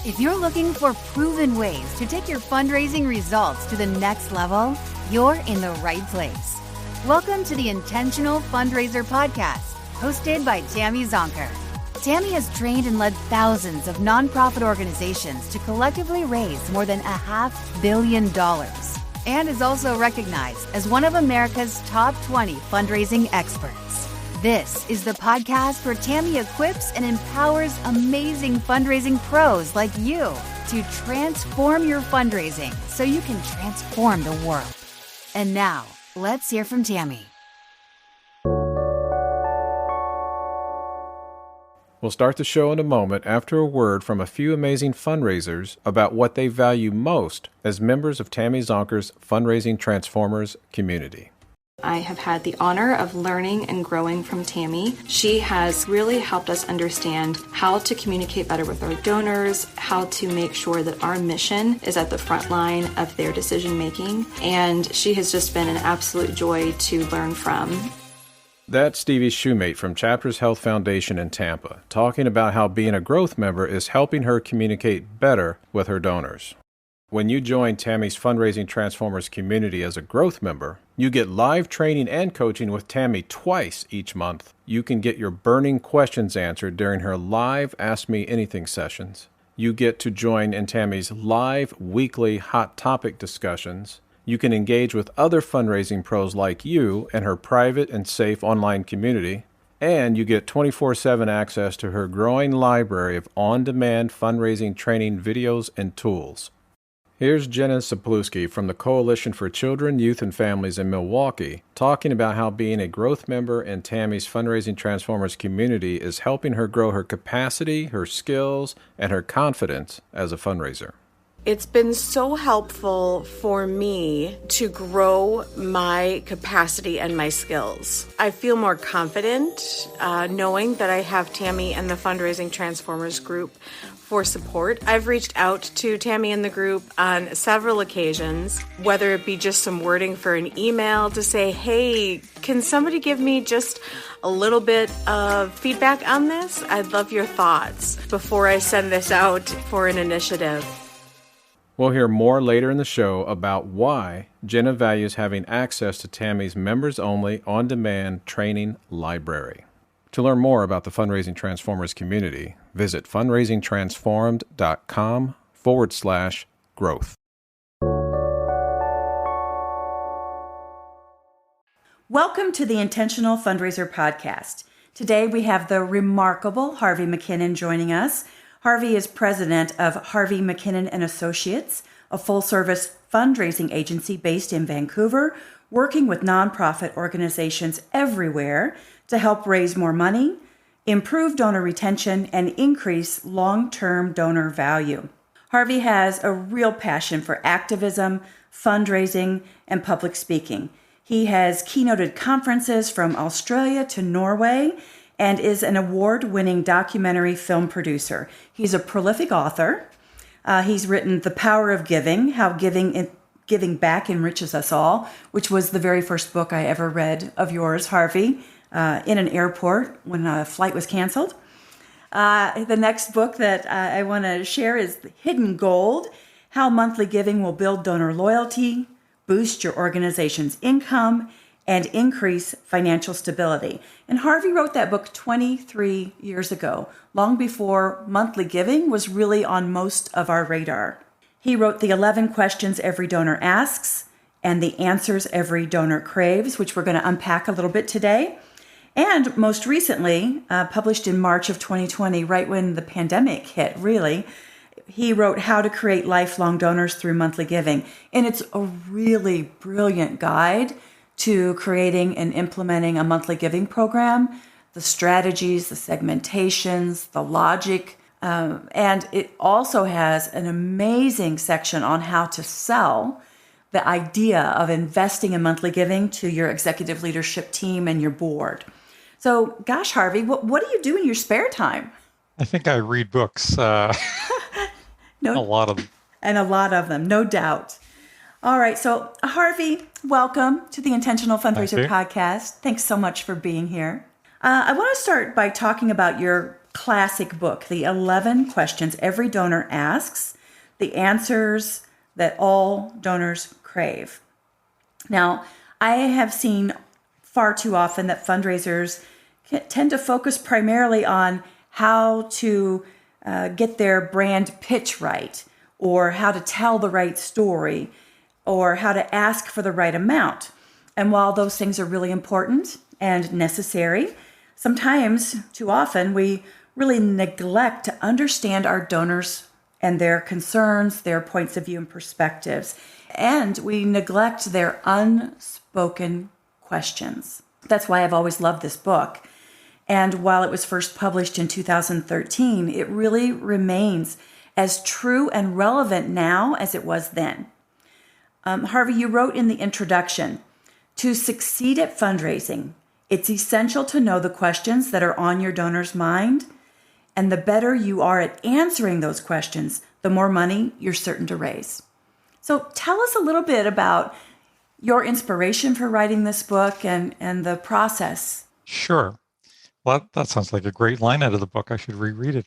If you're looking for proven ways to take your fundraising results to the next level, you're in the right place. Welcome to the Intentional Fundraiser Podcast, hosted by Tammy Zonker. Tammy has trained and led thousands of nonprofit organizations to collectively raise more than $500 million and is also recognized as one of America's top 20 fundraising experts. This is the podcast where Tammy equips and empowers amazing fundraising pros like you to transform your fundraising so you can transform the world. And now, let's hear from Tammy. We'll start the show in a moment after a word from a few amazing fundraisers about what they value most as members of Tammy Zonker's Fundraising Transformers community. I have had the honor of learning and growing from Tammy. She has really helped us understand how to communicate better with our donors, how to make sure that our mission is at the front line of their decision making, and she has just been an absolute joy to learn from. That's Stevie Shoemate from Chapters Health Foundation in Tampa, talking about how being a growth member is helping her communicate better with her donors. When you join Tammy's Fundraising Transformers community as a growth member, you get live training and coaching with Tammy twice each month. You can get your burning questions answered during her live Ask Me Anything sessions. You get to join in Tammy's live weekly hot topic discussions. You can engage with other fundraising pros like you in her private and safe online community. And you get 24/7 access to her growing library of on-demand fundraising training videos and tools. Here's Jenna Sapluski from the Coalition for Children, Youth, and Families in Milwaukee talking about how being a growth member in Tammy's Fundraising Transformers community is helping her grow her capacity, her skills, and her confidence as a fundraiser. It's been so helpful for me to grow my capacity and my skills. I feel more confident knowing that I have Tammy and the Fundraising Transformers group for support. I've reached out to Tammy and the group on several occasions, whether it be just some wording for an email to say, hey, can somebody give me just a little bit of feedback on this? I'd love your thoughts before I send this out for an initiative. We'll hear more later in the show about why Jenna values having access to Tammy's members-only on-demand training library. To learn more about the Fundraising Transformers community, visit fundraisingtransformed.com/growth. Welcome to the Intentional Fundraiser Podcast. Today we have the remarkable Harvey McKinnon joining us. Harvey is president of Harvey McKinnon and Associates, a full-service fundraising agency based in Vancouver, working with nonprofit organizations everywhere to help raise more money, improve donor retention, and increase long-term donor value. Harvey has a real passion for activism, fundraising, and public speaking. He has keynoted conferences from Australia to Norway and is an award-winning documentary film producer. He's a prolific author. He's written The Power of Giving, How Giving Back Enriches Us All, which was the very first book I ever read of yours, Harvey, in an airport when a flight was canceled. The next book that I want to share is Hidden Gold, How Monthly Giving Will Build Donor Loyalty, Boost Your Organization's Income, and Increase Financial Stability. And Harvey wrote that book 23 years ago, long before monthly giving was really on most of our radar. He wrote the 11 Questions Every Donor Asks and the Answers Every Donor Craves, which we're going to unpack a little bit today. And most recently, published in March of 2020, right when the pandemic hit, really, he wrote How to Create Lifelong Donors Through Monthly Giving. And it's a really brilliant guide to creating and implementing a monthly giving program, the strategies, the segmentations, the logic, and it also has an amazing section on how to sell the idea of investing in monthly giving to your executive leadership team and your board. So, gosh, Harvey, what do you do in your spare time? I think I read books, a lot of them. And a lot of them, no doubt. All right. So, Harvey, welcome to the Intentional Fundraiser Podcast. Thanks so much for being here. I want to start by talking about your classic book, the 11 questions every donor asks, the answers that all donors crave. Now, I have seen far too often that fundraisers tend to focus primarily on how to get their brand pitch right, or how to tell the right story, or how to ask for the right amount. And while those things are really important and necessary, sometimes, too often, we really neglect to understand our donors and their concerns, their points of view and perspectives. And we neglect their unspoken questions. That's why I've always loved this book. And while it was first published in 2013, it really remains as true and relevant now as it was then. Harvey, you wrote in the introduction, to succeed at fundraising, it's essential to know the questions that are on your donor's mind. And the better you are at answering those questions, the more money you're certain to raise. So tell us a little bit about your inspiration for writing this book and the process. Sure. Well, that sounds like a great line out of the book. I should reread it.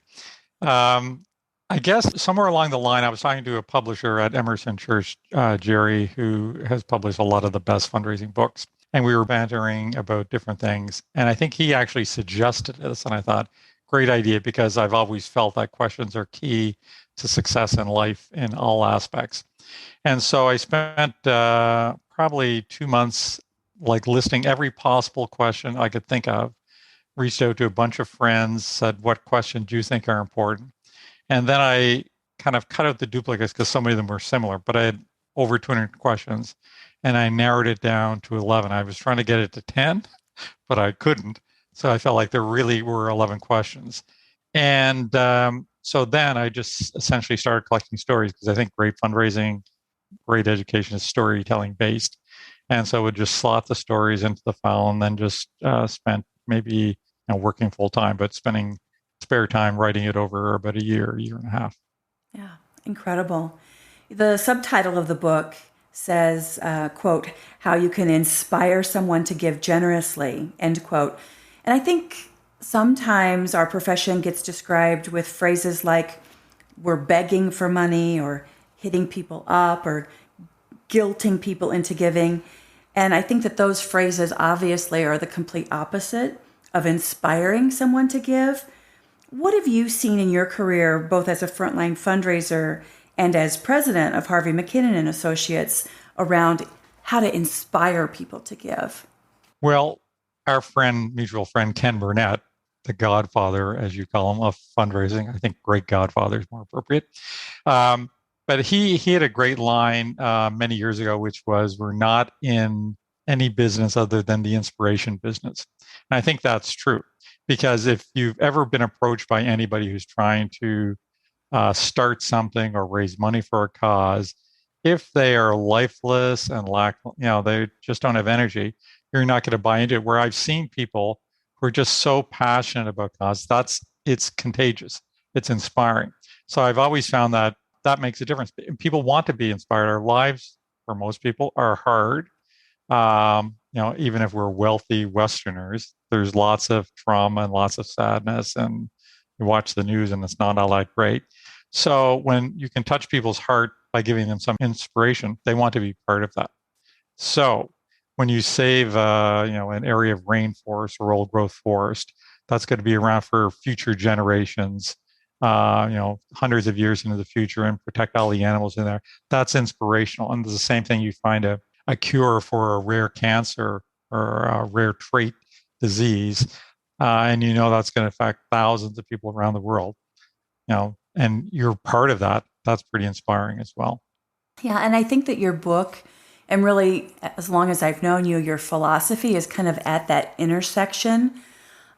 I guess somewhere along the line, I was talking to a publisher at Emerson Church, Jerry, who has published a lot of the best fundraising books. And we were bantering about different things. And I think he actually suggested this. And I thought, great idea, because I've always felt that questions are key to success in life in all aspects. And so I spent probably 2 months listing every possible question I could think of, reached out to a bunch of friends, said, what questions do you think are important? And then I kind of cut out the duplicates because so many of them were similar, but I had over 200 questions and I narrowed it down to 11. I was trying to get it to 10, but I couldn't. So I felt like there really were 11 questions. And so then I just essentially started collecting stories, because I think great fundraising, great education is storytelling based. And so I would just slot the stories into the file and then just spent maybe working full time, but spending spare time writing it over about a year and a half. Yeah, incredible. The subtitle of the book says, quote, how you can inspire someone to give generously, end quote. And I think sometimes our profession gets described with phrases like we're begging for money, or hitting people up, or guilting people into giving. And I think that those phrases obviously are the complete opposite of inspiring someone to give. What have you seen in your career, both as a frontline fundraiser and as president of Harvey McKinnon and Associates, around how to inspire people to give? Well, our mutual friend, Ken Burnett, the godfather, as you call him, of fundraising, I think great godfather is more appropriate. But he had a great line many years ago, which was, we're not in any business other than the inspiration business. And I think that's true, because if you've ever been approached by anybody who's trying to start something or raise money for a cause, if they are lifeless and they just don't have energy, you're not going to buy into it. Where I've seen people who are just so passionate about cause, it's contagious. It's inspiring. So I've always found that makes a difference. People want to be inspired. Our lives, for most people, are hard. Even if we're wealthy Westerners, there's lots of trauma and lots of sadness, and you watch the news and it's not all that great. So when you can touch people's heart by giving them some inspiration, they want to be part of that. So when you save, an area of rainforest or old growth forest, that's going to be around for future generations, hundreds of years into the future, and protect all the animals in there. That's inspirational. And it's the same thing. You find a cure for a rare cancer or a rare trait disease, and that's going to affect thousands of people around the world, and you're part of that. That's pretty inspiring as well. Yeah, and I think that your book, and really, as long as I've known you, your philosophy is kind of at that intersection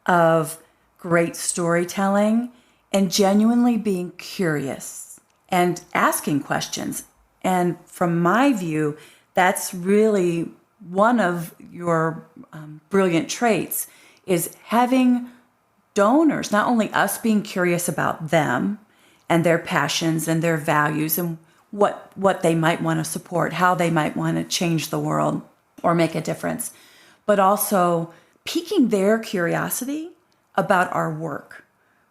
of great storytelling and genuinely being curious and asking questions. And from my view, that's really one of your brilliant traits, is having donors, not only us being curious about them and their passions and their values and what they might want to support, how they might want to change the world or make a difference, but also piquing their curiosity about our work,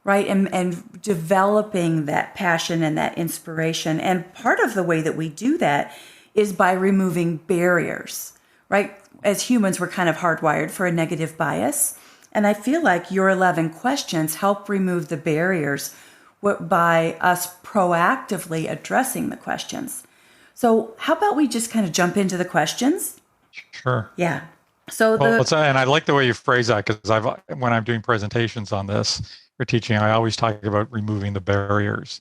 right? And developing that passion and that inspiration. And part of the way that we do that is by removing barriers, right? As humans, we're kind of hardwired for a negative bias. And I feel like your 11 questions help remove the barriers by us proactively addressing the questions. So how about we just kind of jump into the questions? Sure. Yeah. So and I like the way you phrase that, because when I'm doing presentations on this for teaching, I always talk about removing the barriers,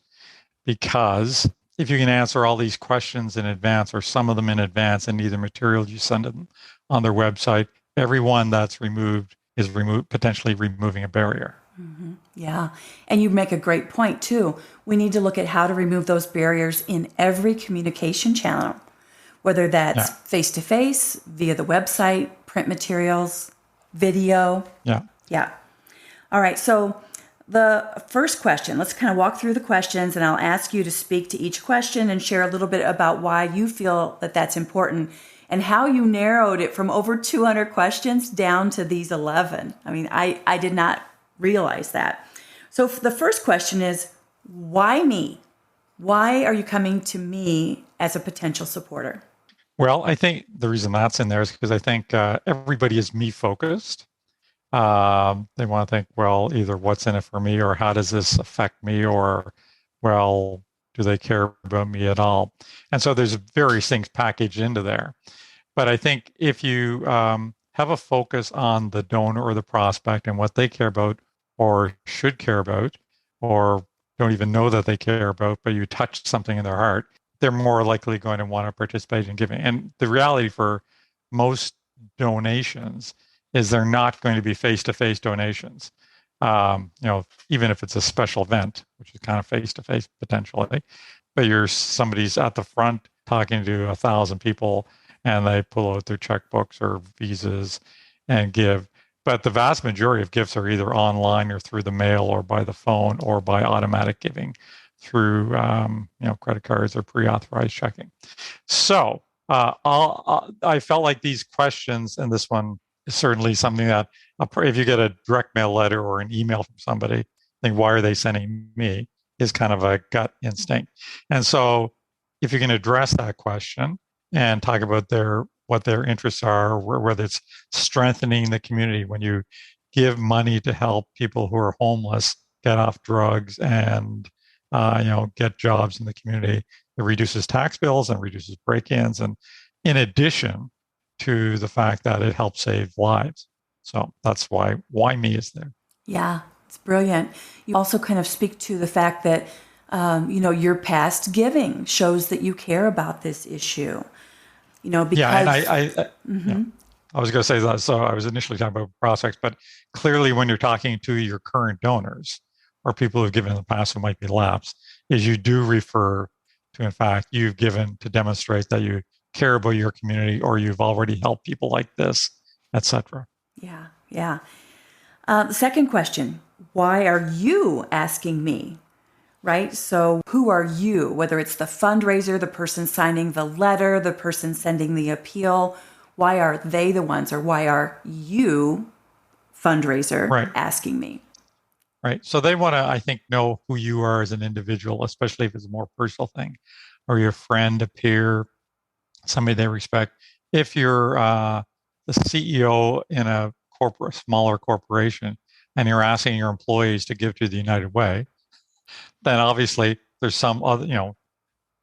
because if you can answer all these questions in advance, or some of them in advance, in either material you send them on their website, every one that's removed is potentially removing a barrier. Mm-hmm. Yeah. And you make a great point too. We need to look at how to remove those barriers in every communication channel, whether that's face-to-face, via the website, print materials, video. Yeah. Yeah. All right. So the first question, let's kind of walk through the questions, and I'll ask you to speak to each question and share a little bit about why you feel that that's important and how you narrowed it from over 200 questions down to these 11. I mean, I did not realize that. So the first question is, why me? Why are you coming to me as a potential supporter? Well, I think the reason that's in there is because I think everybody is me focused. They want to think, well, either what's in it for me, or how does this affect me, or, well, do they care about me at all? And so there's various things packaged into there. But I think if you have a focus on the donor or the prospect and what they care about, or should care about, or don't even know that they care about, but you touch something in their heart, they're more likely going to want to participate in giving. And the reality for most donations is they're not going to be face-to-face donations. Even if it's a special event, which is kind of face-to-face potentially, but somebody's at the front talking to 1,000 people, and they pull out their checkbooks or visas and give. But the vast majority of gifts are either online or through the mail or by the phone or by automatic giving through credit cards or pre-authorized checking. So I felt like these questions, and this one is certainly something that if you get a direct mail letter or an email from somebody, think, why are they sending me, is kind of a gut instinct. And so if you can address that question and talk about what their interests are, whether it's strengthening the community when you give money to help people who are homeless get off drugs and get jobs in the community, it reduces tax bills and reduces break-ins, and in addition to the fact that it helps save lives. So that's why me is there. Yeah, it's brilliant. You also kind of speak to the fact that your past giving shows that you care about this issue. Because I was going to say that. So I was initially talking about prospects, but clearly when you're talking to your current donors or people who've given in the past who might be lapsed, is you do refer to, in fact, you've given to demonstrate that you care about your community, or you've already helped people like this, etc. Yeah. The second question, why are you asking me? Right? So who are you? Whether it's the fundraiser, the person signing the letter, the person sending the appeal, why are they the ones, or why are you, fundraiser, asking me? Right. So they want to, I think, know who you are as an individual, especially if it's a more personal thing, or your friend, a peer, somebody they respect. If you're the CEO in a smaller corporation, and you're asking your employees to give to the United Way, then obviously there's some other,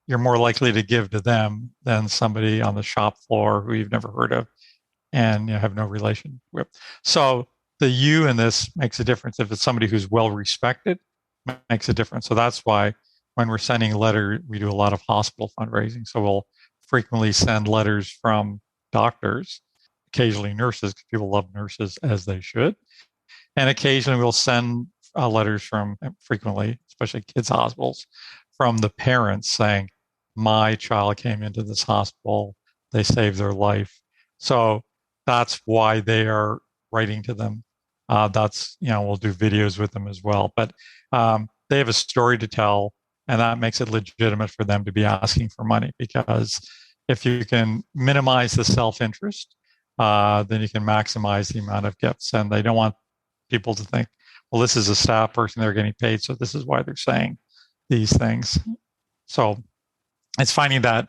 you're more likely to give to them than somebody on the shop floor who you've never heard of and have no relation with. So the you in this makes a difference. If it's somebody who's well respected, makes a difference. So that's why when we're sending a letter, we do a lot of hospital fundraising. So we'll frequently send letters from doctors, occasionally nurses, because people love nurses, as they should. And occasionally we'll send letters from, frequently, especially kids' hospitals, from the parents saying, my child came into this hospital, they saved their life. So that's why they are writing to them. We'll do videos with them as well. But they have a story to tell, and that makes it legitimate for them to be asking for money, because if you can minimize the self-interest, then you can maximize the amount of gifts. And they don't want people to think, well, this is a staff person, they're getting paid, so this is why they're saying these things. So it's finding that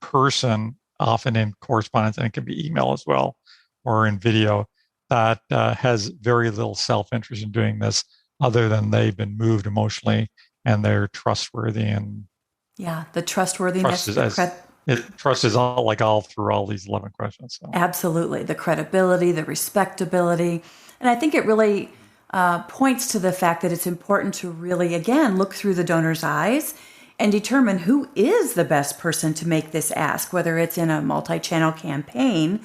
person, often in correspondence, and it can be email as well, or in video, that has very little self-interest in doing this, other than they've been moved emotionally and they're trustworthy. And the trustworthiness. Trust is all through all these 11 questions. So. Absolutely. The credibility, the respectability. And I think it really points to the fact that it's important to really, again, look through the donor's eyes and determine who is the best person to make this ask, whether it's in a multi-channel campaign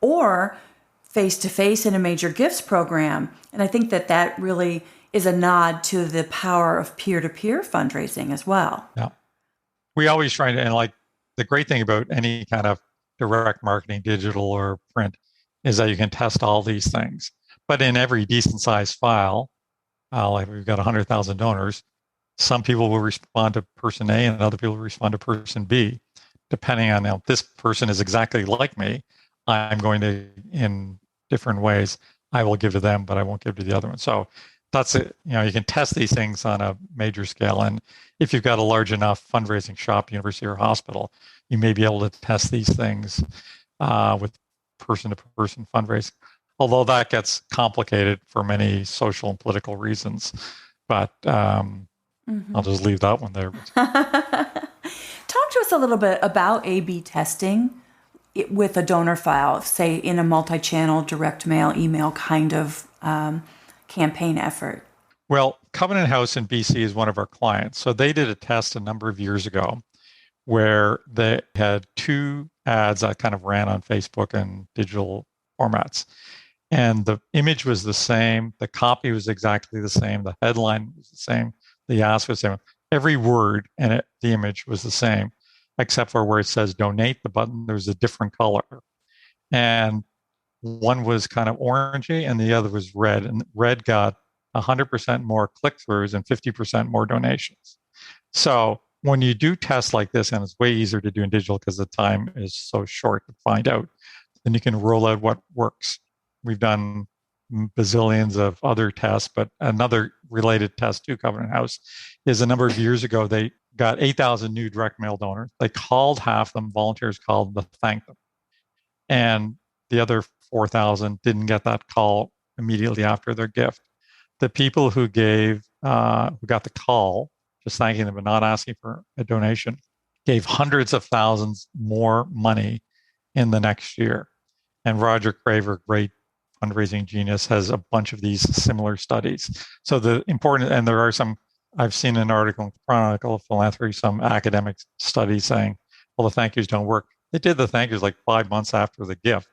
or face-to-face in a major gifts program. And I think that really is a nod to the power of peer-to-peer fundraising as well. Yeah. We always try to, and like the great thing about any kind of direct marketing, digital or print, is that you can test all these things. But in every decent sized file, like we've got 100,000 donors, some people will respond to person A and other people will respond to person B. Depending on if this person is exactly like me, I'm going to, in different ways, I will give to them, but I won't give to the other one. So that's it. You can test these things on a major scale. And if you've got a large enough fundraising shop, university or hospital, you may be able to test these things with person-to-person fundraising. Although that gets complicated for many social and political reasons. But I'll just leave that one there. Talk to us a little bit about A/B testing with a donor file, say in a multi-channel, direct mail, email kind of campaign effort. Well, Covenant House in BC is one of our clients. So they did a test a number of years ago where they had 2 ads that kind of ran on Facebook and digital formats. And the image was the same. The copy was exactly the same. The headline was the same. The ask was the same. Every word and the image was the same, except for where it says donate, the button, there's a different color. And one was kind of orangey and the other was red. And red got 100% more click-throughs and 50% more donations. So when you do tests like this, and it's way easier to do in digital because the time is so short to find out, then you can roll out what works. We've done bazillions of other tests, but another related test to Covenant House is a number of years ago, they got 8,000 new direct mail donors. They called half them, volunteers called to thank them. And the other 4,000 didn't get that call immediately after their gift. The people who got the call, just thanking them but not asking for a donation, gave hundreds of thousands more money in the next year. And Roger Craver, great fundraising genius, has a bunch of these similar studies. So the important, and there are some, I've seen an article in Chronicle of Philanthropy, some academic studies saying, well, the thank yous don't work. They did the thank yous like 5 months after the gift.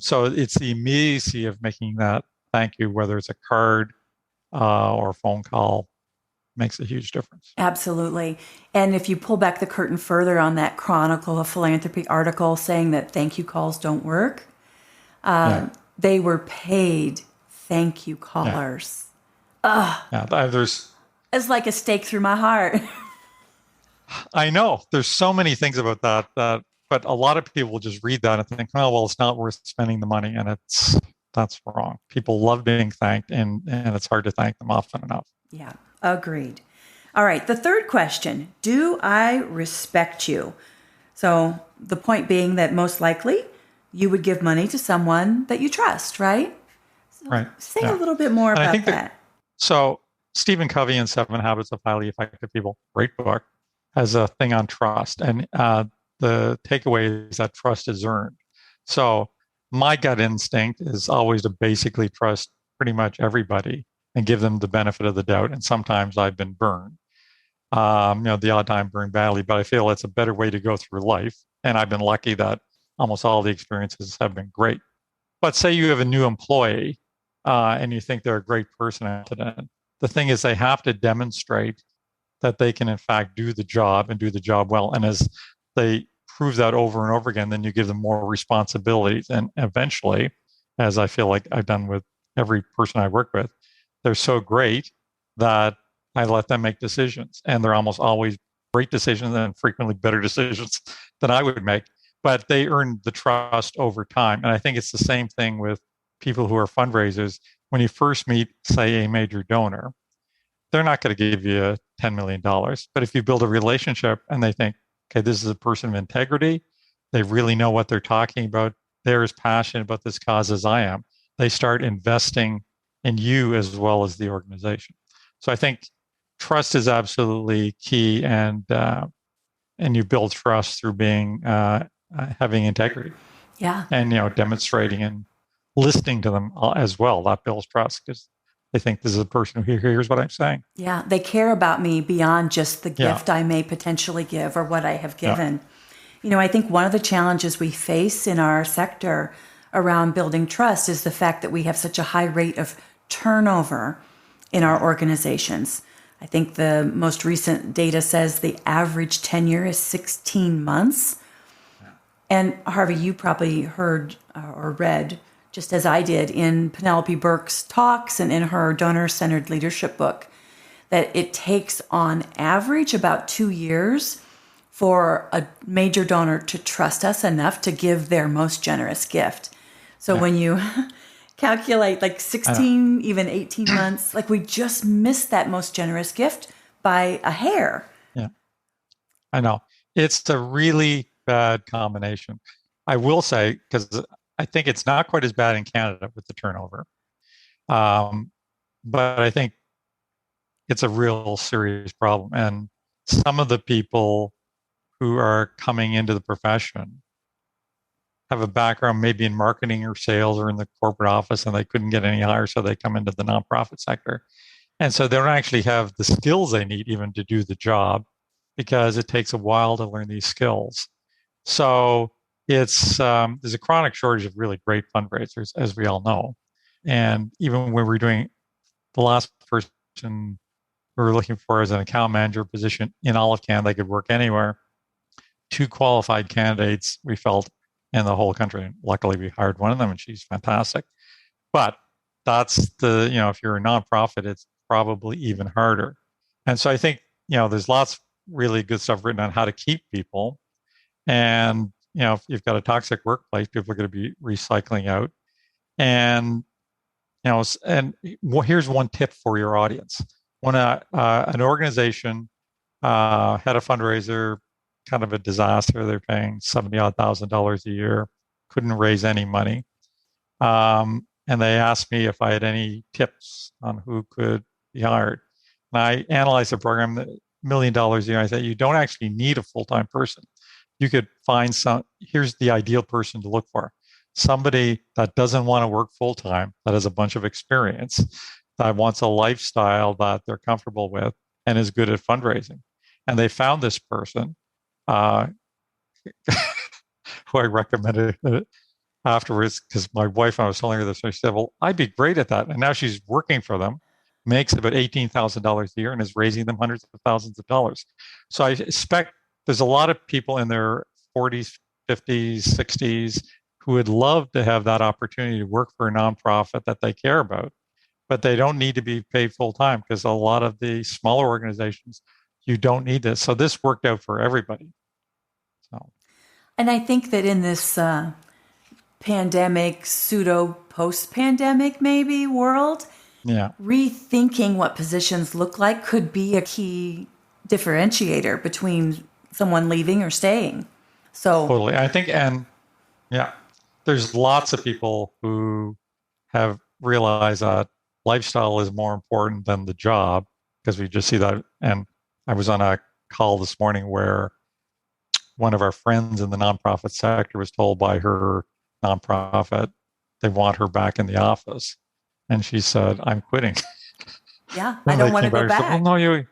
So it's the immediacy of making that thank you, whether it's a card or a phone call, makes a huge difference. Absolutely. And if you pull back the curtain further on that Chronicle of Philanthropy article saying that thank you calls don't work, they were paid thank you callers. It's like a stake through my heart. I know. There's so many things about that, but a lot of people will just read that and think, oh, well, it's not worth spending the money. And that's wrong. People love being thanked, and it's hard to thank them often enough. Yeah, agreed. All right, the third question, do I respect you? So the point being that most likely you would give money to someone that you trust, right? So right. Say a little bit more about that. So Stephen Covey in 7 Habits of Highly Effective People, great book, has a thing on trust. And the takeaway is that trust is earned. So my gut instinct is always to basically trust pretty much everybody and give them the benefit of the doubt. And sometimes I've been burned. The odd time burned badly, but I feel it's a better way to go through life. And I've been lucky that almost all the experiences have been great. But say you have a new employee and you think they're a great person. The thing is they have to demonstrate that they can in fact do the job and do the job well. And as they prove that over and over again, then you give them more responsibilities. And eventually, as I feel like I've done with every person I work with, they're so great that I let them make decisions. And they're almost always great decisions and frequently better decisions than I would make. But they earn the trust over time. And I think it's the same thing with people who are fundraisers, when you first meet, say, a major donor, they're not going to give you $10 million. But if you build a relationship and they think, okay, this is a person of integrity, they really know what they're talking about, they're as passionate about this cause as I am, they start investing in you as well as the organization. So I think trust is absolutely key, and you build trust through being having integrity. Yeah. And demonstrating and listening to them as well. That builds trust because they think this is a person who hears what I'm saying. Yeah, they care about me beyond just the gift I may potentially give or what I have given. Yeah. I think one of the challenges we face in our sector around building trust is the fact that we have such a high rate of turnover in our organizations. I think the most recent data says the average tenure is 16 months. Yeah. And Harvey, you probably heard or read, just as I did, in Penelope Burke's talks and in her donor-centered leadership book, that it takes on average about 2 years for a major donor to trust us enough to give their most generous gift. So when you calculate like 16, even 18 months, like we just missed that most generous gift by a hair. Yeah, I know. It's a really bad combination. I will say, because I think it's not quite as bad in Canada with the turnover. But I think it's a real serious problem. And some of the people who are coming into the profession have a background maybe in marketing or sales or in the corporate office, and they couldn't get any higher, so they come into the nonprofit sector. And so they don't actually have the skills they need even to do the job, because it takes a while to learn these skills. So it's there's a chronic shortage of really great fundraisers, as we all know. And even when we're doing the last person we were looking for as an account manager position in all of Canada, they could work anywhere. 2 qualified candidates we felt in the whole country. And luckily, we hired one of them, and she's fantastic. But that's if you're a nonprofit, it's probably even harder. And so I think, there's lots of really good stuff written on how to keep people. And, if you've got a toxic workplace, people are going to be recycling out. And, here's one tip for your audience. When an organization had a fundraiser, kind of a disaster, they're paying $70,000 a year, couldn't raise any money. And they asked me if I had any tips on who could be hired. And I analyzed the program, $1 million a year. I said, you don't actually need a full-time person. You could find here's the ideal person to look for. Somebody that doesn't want to work full-time, that has a bunch of experience, that wants a lifestyle that they're comfortable with and is good at fundraising. And they found this person who I recommended afterwards, because my wife, I was telling her this, she said, well, I'd be great at that. And now she's working for them, makes about $18,000 a year, and is raising them hundreds of thousands of dollars. So I expect there's a lot of people in their 40s, 50s, 60s who would love to have that opportunity to work for a nonprofit that they care about, but they don't need to be paid full time, because a lot of the smaller organizations, you don't need this. So this worked out for everybody. So, and I think that in this pandemic, pseudo post-pandemic maybe world, rethinking what positions look like could be a key differentiator between someone leaving or staying. So totally, I think, and there's lots of people who have realized that lifestyle is more important than the job, because we just see that. And I was on a call this morning where one of our friends in the nonprofit sector was told by her nonprofit they want her back in the office. And she said, I'm quitting. Yeah, I don't want to go back. Said, well, no,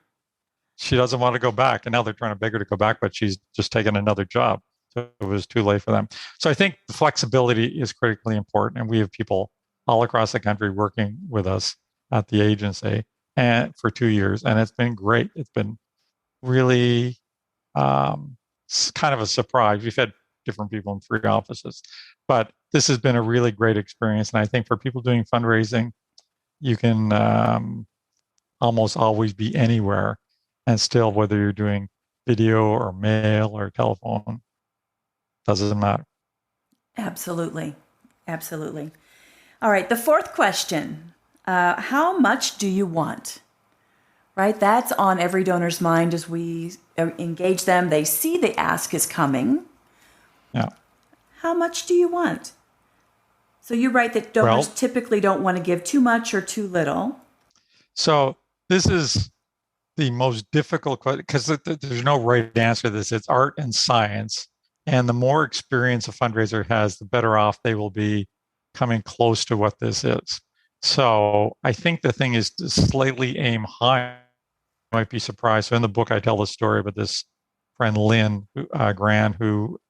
she doesn't want to go back. And now they're trying to beg her to go back, but she's just taken another job. So it was too late for them. So I think the flexibility is critically important. And we have people all across the country working with us at the agency and for 2 years. And it's been great. It's been really kind of a surprise. We've had different people in 3 offices, but this has been a really great experience. And I think for people doing fundraising, you can almost always be anywhere, and still, whether you're doing video or mail or telephone, doesn't matter. Absolutely. Absolutely. All right, the fourth question. How much do you want? Right? That's on every donor's mind as we engage them. They see the ask is coming. Yeah. How much do you want? So you write that donors typically don't want to give too much or too little. So this is the most difficult question because there's no right answer to this. It's art and science. And the more experience a fundraiser has, the better off they will be coming close to what this is. So I think the thing is to slightly aim high. You might be surprised. So in the book, I tell the story about this friend, Lynn Gran, who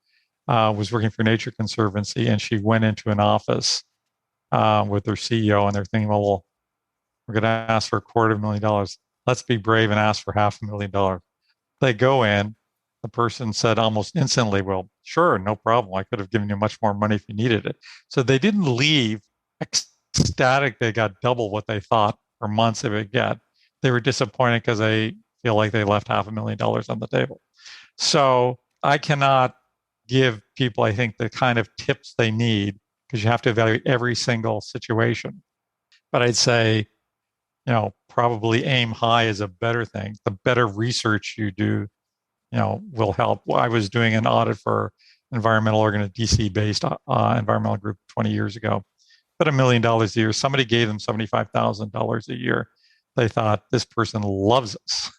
was working for Nature Conservancy, and she went into an office with their CEO, and they're thinking, well, we're going to ask for $250,000. Let's be brave and ask for $500,000. They go in. The person said almost instantly, well, sure, no problem. I could have given you much more money if you needed it. So they didn't leave ecstatic. They got double what they thought for months they would get. They were disappointed because they feel like they left $500,000 on the table. So I cannot give people, I think, the kind of tips they need because you have to evaluate every single situation. But I'd say, probably aim high is a better thing. The better research you do, will help. I was doing an audit for environmental DC-based environmental group 20 years ago. But $1 million a year, somebody gave them $75,000 a year. They thought, this person loves us,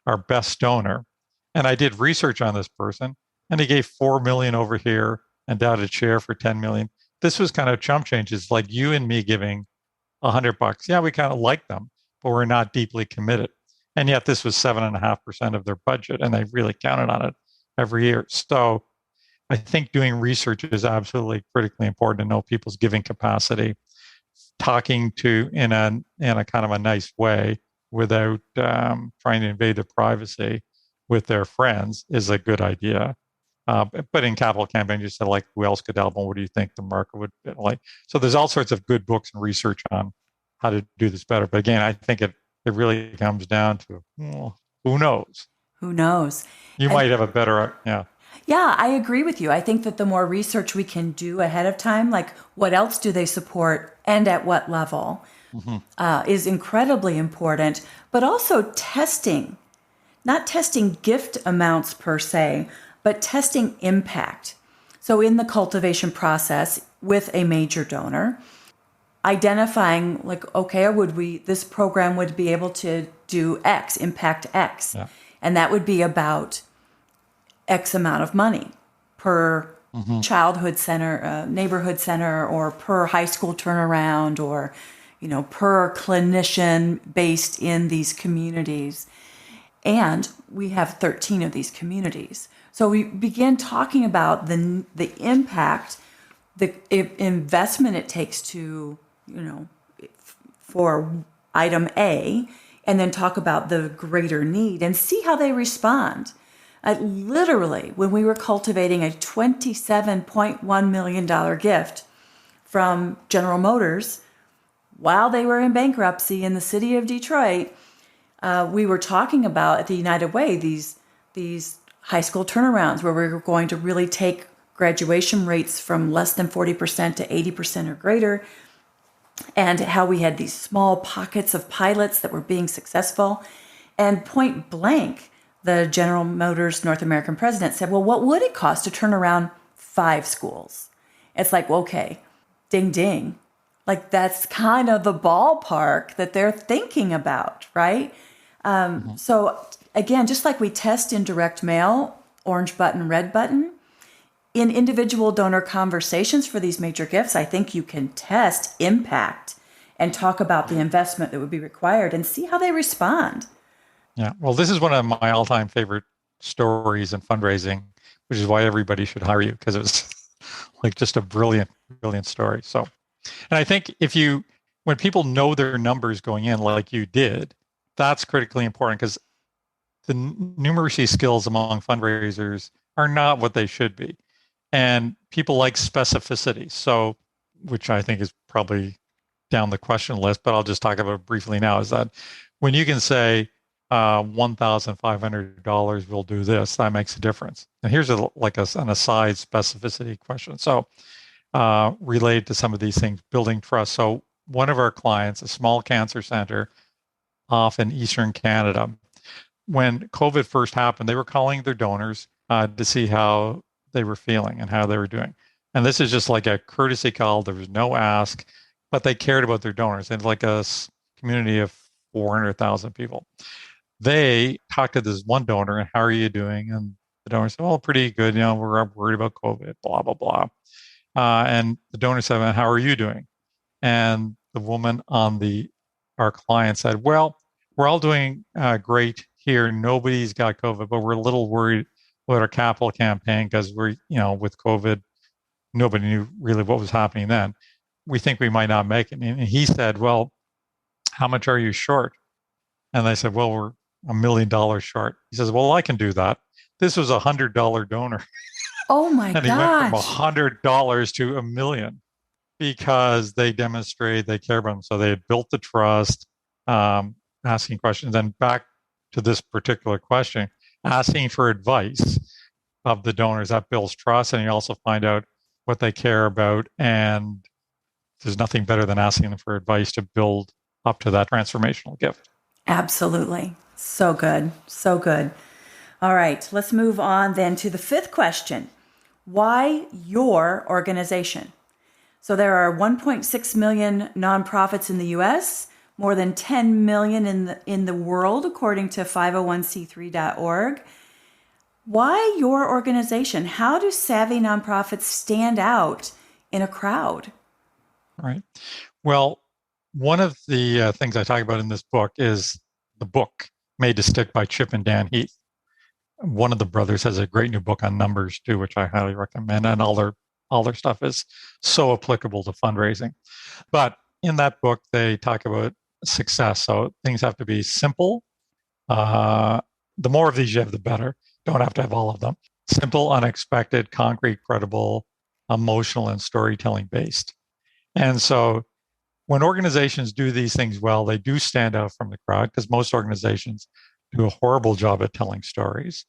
our best donor. And I did research on this person, and he gave $4 million over here, endowed a chair for $10 million. This was kind of chump change. It's like you and me giving $100. Yeah, we kind of like them, but we're not deeply committed. And yet this was 7.5% of their budget, and they really counted on it every year. So I think doing research is absolutely critically important to know people's giving capacity. Talking to in a kind of a nice way without trying to invade their privacy with their friends is a good idea. But in capital campaign, you said, like, who else could help and what do you think the market would like? So there's all sorts of good books and research on how to do this better. But again, I think it really comes down to, who knows? Who knows? You might have a better, Yeah, I agree with you. I think that the more research we can do ahead of time, like what else do they support and at what level, is incredibly important. But also testing, not testing gift amounts per se, but testing impact. So in the cultivation process with a major donor, identifying like, okay, this program would be able to do X, impact X. Yeah. And that would be about X amount of money per childhood center, neighborhood center, or per high school turnaround, or, per clinician based in these communities. And we have 13 of these communities. So we begin talking about the impact, the investment it takes to, for item A, and then talk about the greater need and see how they respond. Literally, when we were cultivating a $27.1 million gift from General Motors while they were in bankruptcy in the city of Detroit, we were talking about at the United Way these high school turnarounds where we were going to really take graduation rates from less than 40% to 80% or greater, and how we had these small pockets of pilots that were being successful. And point blank, the General Motors North American president said, well, what would it cost to turn around 5 schools? It's like, okay, ding, ding. Like, that's kind of the ballpark that they're thinking about, right? So again, just like we test in direct mail, orange button, red button, in individual donor conversations for these major gifts, I think you can test impact and talk about the investment that would be required and see how they respond. Yeah, well, this is one of my all-time favorite stories in fundraising, which is why everybody should hire you, because it was like just a brilliant, brilliant story. So, and I think when people know their numbers going in like you did, that's critically important, because the numeracy skills among fundraisers are not what they should be. And people like specificity. So, which I think is probably down the question list, but I'll just talk about it briefly now, is that when you can say $1,500 will do this, that makes a difference. And here's an aside specificity question. So related to some of these things, building trust. So one of our clients, a small cancer center off in Eastern Canada, when COVID first happened, they were calling their donors to see how they were feeling and how they were doing. And this is just like a courtesy call. There was no ask, but they cared about their donors. And like a community of 400,000 people. They talked to this one donor and how are you doing? And the donor said, oh, pretty good. We're worried about COVID, blah, blah, blah. And the donor said, how are you doing? And the woman on our client said, well, we're all doing great here. Nobody's got COVID, but we're a little worried about our capital campaign because we're, with COVID, nobody knew really what was happening then. We think we might not make it. And he said, well, how much are you short? And they said, well, we're $1 million short. He says, well, I can do that. This was $100 donor. Oh my gosh. And he went from $100 to $1 million because they demonstrated they care about them. So they had built the trust, asking questions. And back to this particular question, asking for advice of the donors, that builds trust. And you also find out what they care about. And there's nothing better than asking them for advice to build up to that transformational gift. Absolutely. So good. So good. All right. Let's move on then to the fifth question. Why your organization? So there are 1.6 million nonprofits in the U.S., more than 10 million in the world, according to 501c3.org. Why your organization? How do savvy nonprofits stand out in a crowd? All right. Well, one of the things I talk about in this book is the book Made to Stick by Chip and Dan Heath. One of the brothers has a great new book on numbers too, which I highly recommend. And all their stuff is so applicable to fundraising. But in that book, they talk about success. So things have to be simple. The more of these you have, the better. Don't have to have all of them. Simple, unexpected, concrete, credible, emotional, and storytelling based. And so when organizations do these things well, they do stand out from the crowd because most organizations do a horrible job at telling stories.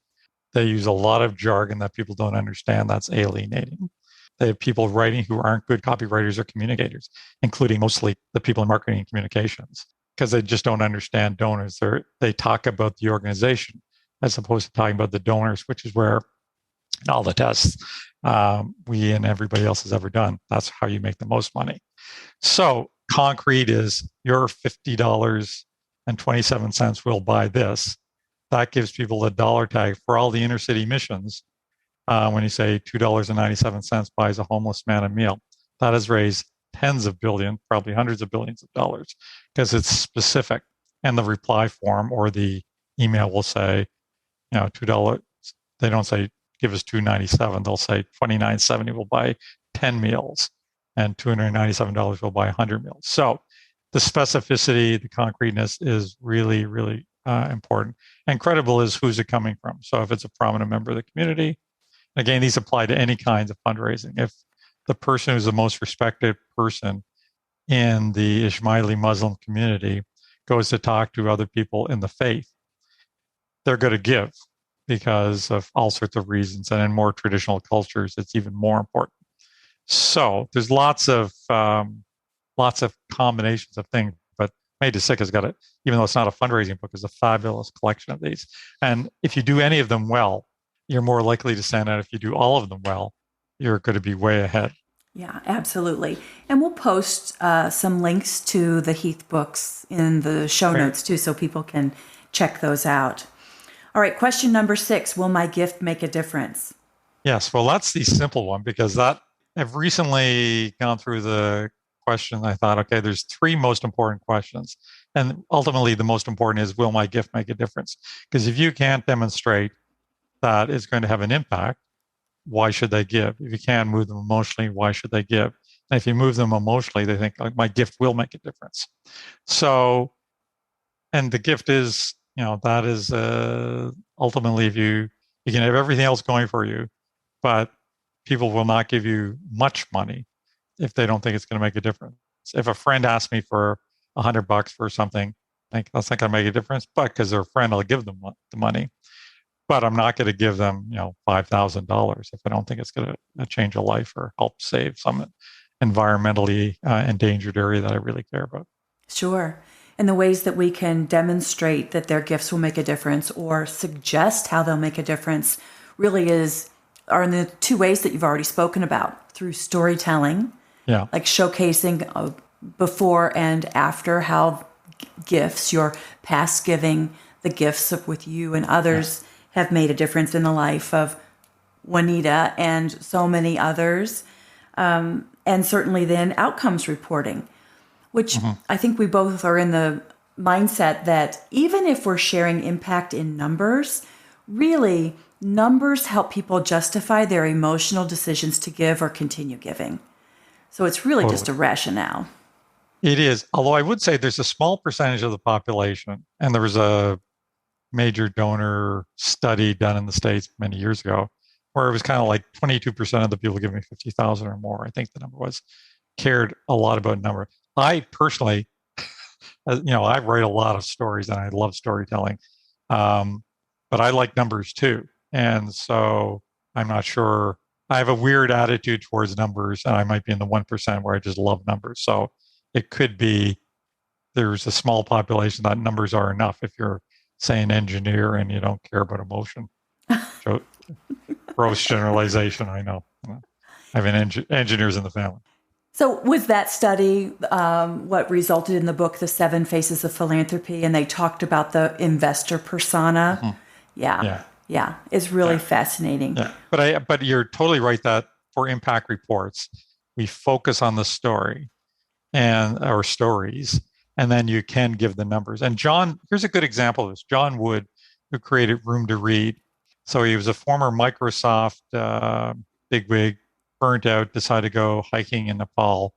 They use a lot of jargon that people don't understand. That's alienating. They have people writing who aren't good copywriters or communicators, including mostly the people in marketing and communications, because they just don't understand donors. They talk about the organization as opposed to talking about the donors, which is where all the tests we and everybody else has ever done. That's how you make the most money. So concrete is your $50.27 will buy this. That gives people a dollar tag for all the inner city missions. When you say $2.97 buys a homeless man a meal, that has raised tens of billions, probably hundreds of billions of dollars because it's specific. And the reply form or the email will say, $2. They don't say give us $2.97. They'll say $29.70 will buy 10 meals, and $297 will buy 100 meals. So the specificity, the concreteness is really, really important. And credible is who's it coming from. So if it's a prominent member of the community, again, these apply to any kinds of fundraising. If the person who's the most respected person in the Ismaili Muslim community goes to talk to other people in the faith, they're going to give because of all sorts of reasons. And in more traditional cultures, it's even more important. So there's lots of combinations of things, but Made to Stick has got it, even though it's not a fundraising book, it's a fabulous collection of these. And if you do any of them well, you're more likely to stand out. If you do all of them well, you're going to be way ahead. Yeah, absolutely. And we'll post some links to the Heath books in the show notes too, so people can check those out. All right, question number 6, will my gift make a difference? Yes, well, that's the simple one because I've recently gone through the question. I thought, okay, there's 3 most important questions. And ultimately the most important is, will my gift make a difference? Because if you can't demonstrate that it's going to have an impact, why should they give? If you can't move them emotionally, why should they give? And if you move them emotionally, they think, my gift will make a difference. So, and the gift is, that is ultimately, if you can have everything else going for you, but people will not give you much money if they don't think it's going to make a difference. If a friend asks me for $100 for something, I think that's not going to make a difference, but because they're a friend, I'll give them the money. but I'm not going to give them, $5,000 if I don't think it's going to change a life or help save some environmentally endangered area that I really care about. Sure. And the ways that we can demonstrate that their gifts will make a difference or suggest how they'll make a difference really are in the two ways that you've already spoken about, through storytelling, like showcasing before and after how gifts, your past giving, the gifts with you and others have made a difference in the life of Juanita and so many others. And certainly then outcomes reporting, which I think we both are in the mindset that even if we're sharing impact in numbers, really numbers help people justify their emotional decisions to give or continue giving. So it's really just a rationale. It is. Although I would say there's a small percentage of the population, and there was a major donor study done in the States many years ago, where it was kind of like 22% of the people giving $50,000 or more, I think the number was, cared a lot about number. I personally, I write a lot of stories and I love storytelling, but I like numbers too. And so I'm not sure. I have a weird attitude towards numbers, and I might be in the 1% where I just love numbers. So it could be there's a small population that numbers are enough if you're, say, an engineer and you don't care about emotion. So, gross generalization, I know. Having engineers in the family. So was that study what resulted in the book, The 7 Faces of Philanthropy? And they talked about the investor persona. Yeah. It's really fascinating. Yeah. But you're totally right that for impact reports, we focus on the story or stories, and then you can give the numbers. And here's a good example of this. John Wood, who created Room to Read. So he was a former Microsoft bigwig, burnt out, decided to go hiking in Nepal,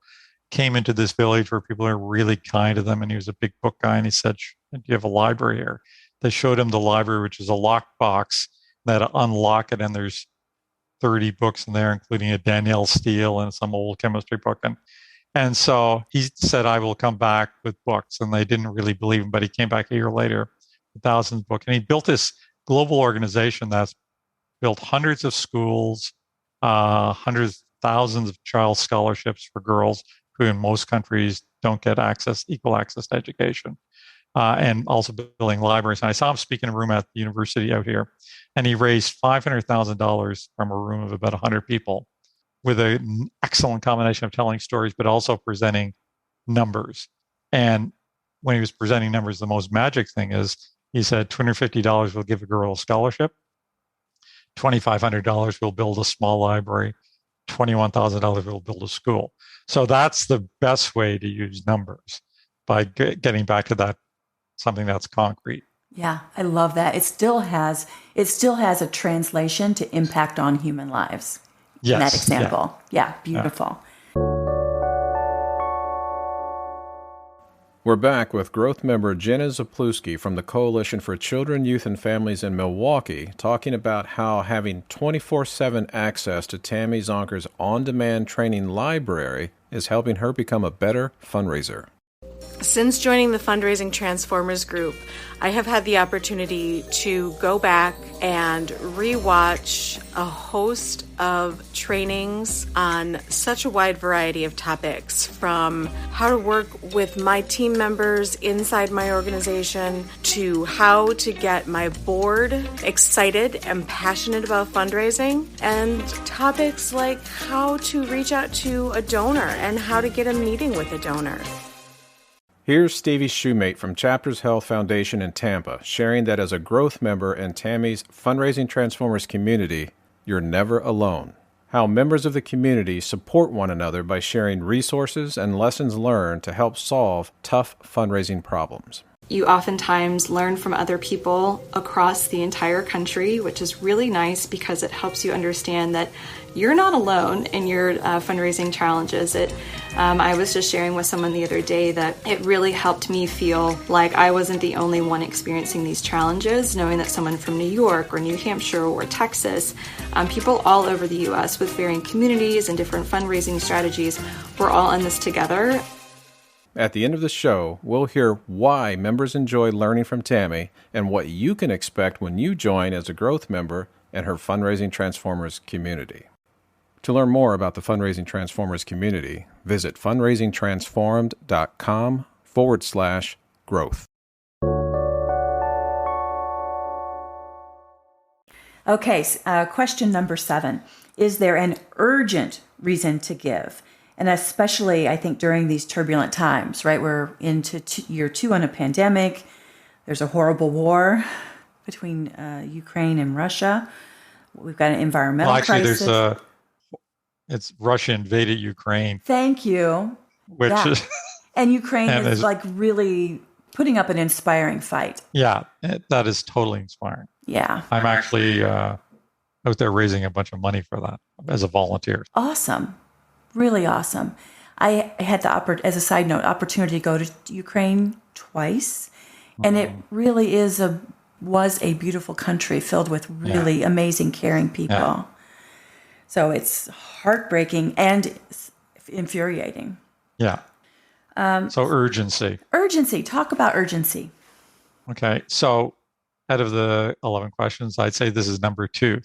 came into this village where people are really kind to them. And he was a big book guy. And he said, do you have a library here? They showed him the library, which is a locked box. They had to unlock it. And there's 30 books in there, including a Danielle Steele and some old chemistry book. And so he said, I will come back with books. And they didn't really believe him, but he came back a year later with thousands of books. And he built this global organization that's built hundreds of schools, thousands of child scholarships for girls who in most countries don't get equal access to education, and also building libraries. And I saw him speak in a room at the university out here, and he raised $500,000 from a room of about 100 people with an excellent combination of telling stories, but also presenting numbers. And when he was presenting numbers, the most magic thing is he said $250 will give a girl a scholarship, $2,500 will build a small library, $21,000 will build a school. So that's the best way to use numbers, by getting back to that, something that's concrete. Yeah, I love that. It still has a translation to impact on human lives. Yes. In that example. Yeah, beautiful. We're back with growth member Jenna Zapluski from the Coalition for Children, Youth, and Families in Milwaukee, talking about how having 24/7 access to Tammy Zonker's on-demand training library is helping her become a better fundraiser. Since joining the Fundraising Transformers group, I have had the opportunity to go back and rewatch a host of trainings on such a wide variety of topics, from how to work with my team members inside my organization to how to get my board excited and passionate about fundraising, and topics like how to reach out to a donor and how to get a meeting with a donor. Here's Stevie Shoemate from Chapters Health Foundation in Tampa, sharing that as a growth member in Tammy's Fundraising Transformers community, you're never alone. How members of the community support one another by sharing resources and lessons learned to help solve tough fundraising problems. You oftentimes learn from other people across the entire country, which is really nice because it helps you understand that you're not alone in your fundraising challenges. I was just sharing with someone the other day that it really helped me feel like I wasn't the only one experiencing these challenges, knowing that someone from New York or New Hampshire or Texas, people all over the U.S. with varying communities and different fundraising strategies, we're all in this together. At the end of the show, we'll hear why members enjoy learning from Tammy and what you can expect when you join as a growth member in her Fundraising Transformers community. To learn more about the Fundraising Transformers community, visit fundraisingtransformed.com/growth. Okay, question number 7. Is there an urgent reason to give? And especially, I think, during these turbulent times, right? We're into year 2 on a pandemic. There's a horrible war between Ukraine and Russia. We've got an environmental crisis. It's Russia invaded Ukraine. Thank you. Which is, and Ukraine is like really putting up an inspiring fight. Yeah, that is totally inspiring. Yeah. I'm actually out there raising a bunch of money for that as a volunteer. Awesome. Really awesome. I had the, as a side note, opportunity to go to Ukraine twice. And it really was a beautiful country filled with really amazing, caring people. Yeah. So it's heartbreaking and infuriating. Yeah. So urgency. Urgency. Talk about urgency. Okay. So out of the 11 questions, I'd say this is number 2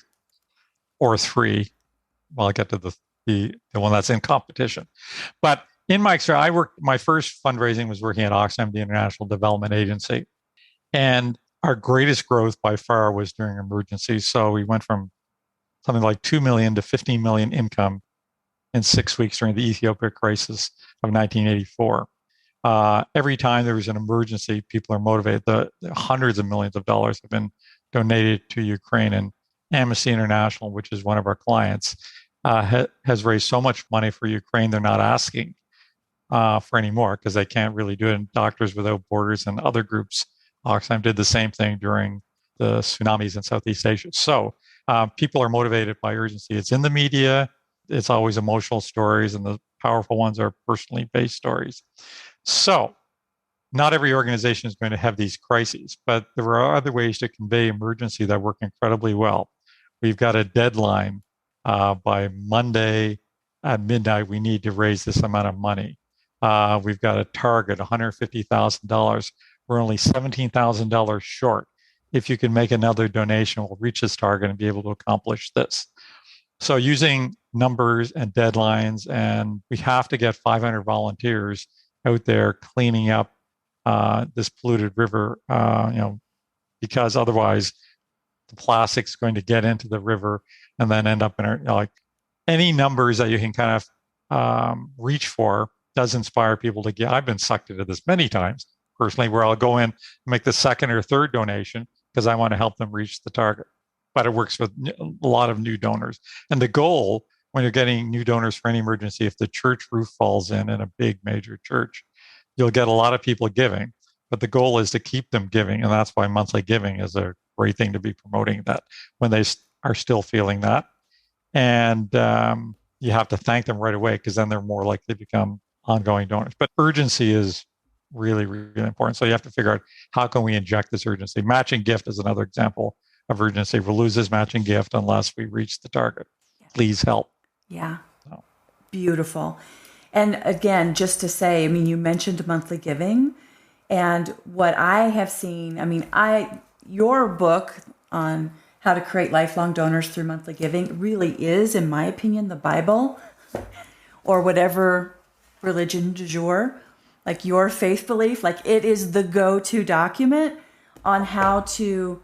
or 3. Well, I'll get to the one that's in competition. But in my experience, my first fundraising was working at Oxfam, the International Development Agency. And our greatest growth by far was during emergencies. So we went from something like 2 million to 15 million income in 6 weeks during the Ethiopia crisis of 1984. Every time there was an emergency, people are motivated. The hundreds of millions of dollars have been donated to Ukraine, and Amnesty International, which is one of our clients, has raised so much money for Ukraine, they're not asking for any more because they can't really do it. And Doctors Without Borders and other groups, Oxfam, did the same thing during the tsunamis in Southeast Asia. So people are motivated by urgency. It's in the media. It's always emotional stories, and the powerful ones are personally based stories. So not every organization is going to have these crises, but there are other ways to convey emergency that work incredibly well. We've got a deadline. By Monday at midnight, we need to raise this amount of money. We've got a target, $150,000. We're only $17,000 short. If you can make another donation, we'll reach this target and be able to accomplish this. So using numbers and deadlines, and we have to get 500 volunteers out there cleaning up this polluted river, because otherwise the plastic's going to get into the river and then end up in any numbers that you can kind of reach for does inspire people to give. I've been sucked into this many times personally, where I'll go in and make the second or third donation because I want to help them reach the target. But it works with a lot of new donors. And the goal when you're getting new donors for any emergency, if the church roof falls in a big major church, you'll get a lot of people giving. But the goal is to keep them giving. And that's why monthly giving is a great thing to be promoting, that when they are still feeling that. And you have to thank them right away, because then they're more likely to become ongoing donors. But urgency is really, really important. So you have to figure out, how can we inject this urgency? Matching gift is another example of urgency. We'll lose this matching gift unless we reach the target. Please help. Yeah. So. Beautiful. And again, just to say, you mentioned monthly giving, and what I have seen, your book on how to create lifelong donors through monthly giving really is, in my opinion, the Bible, or whatever religion du jour, like your faith belief, like it is the go-to document on how to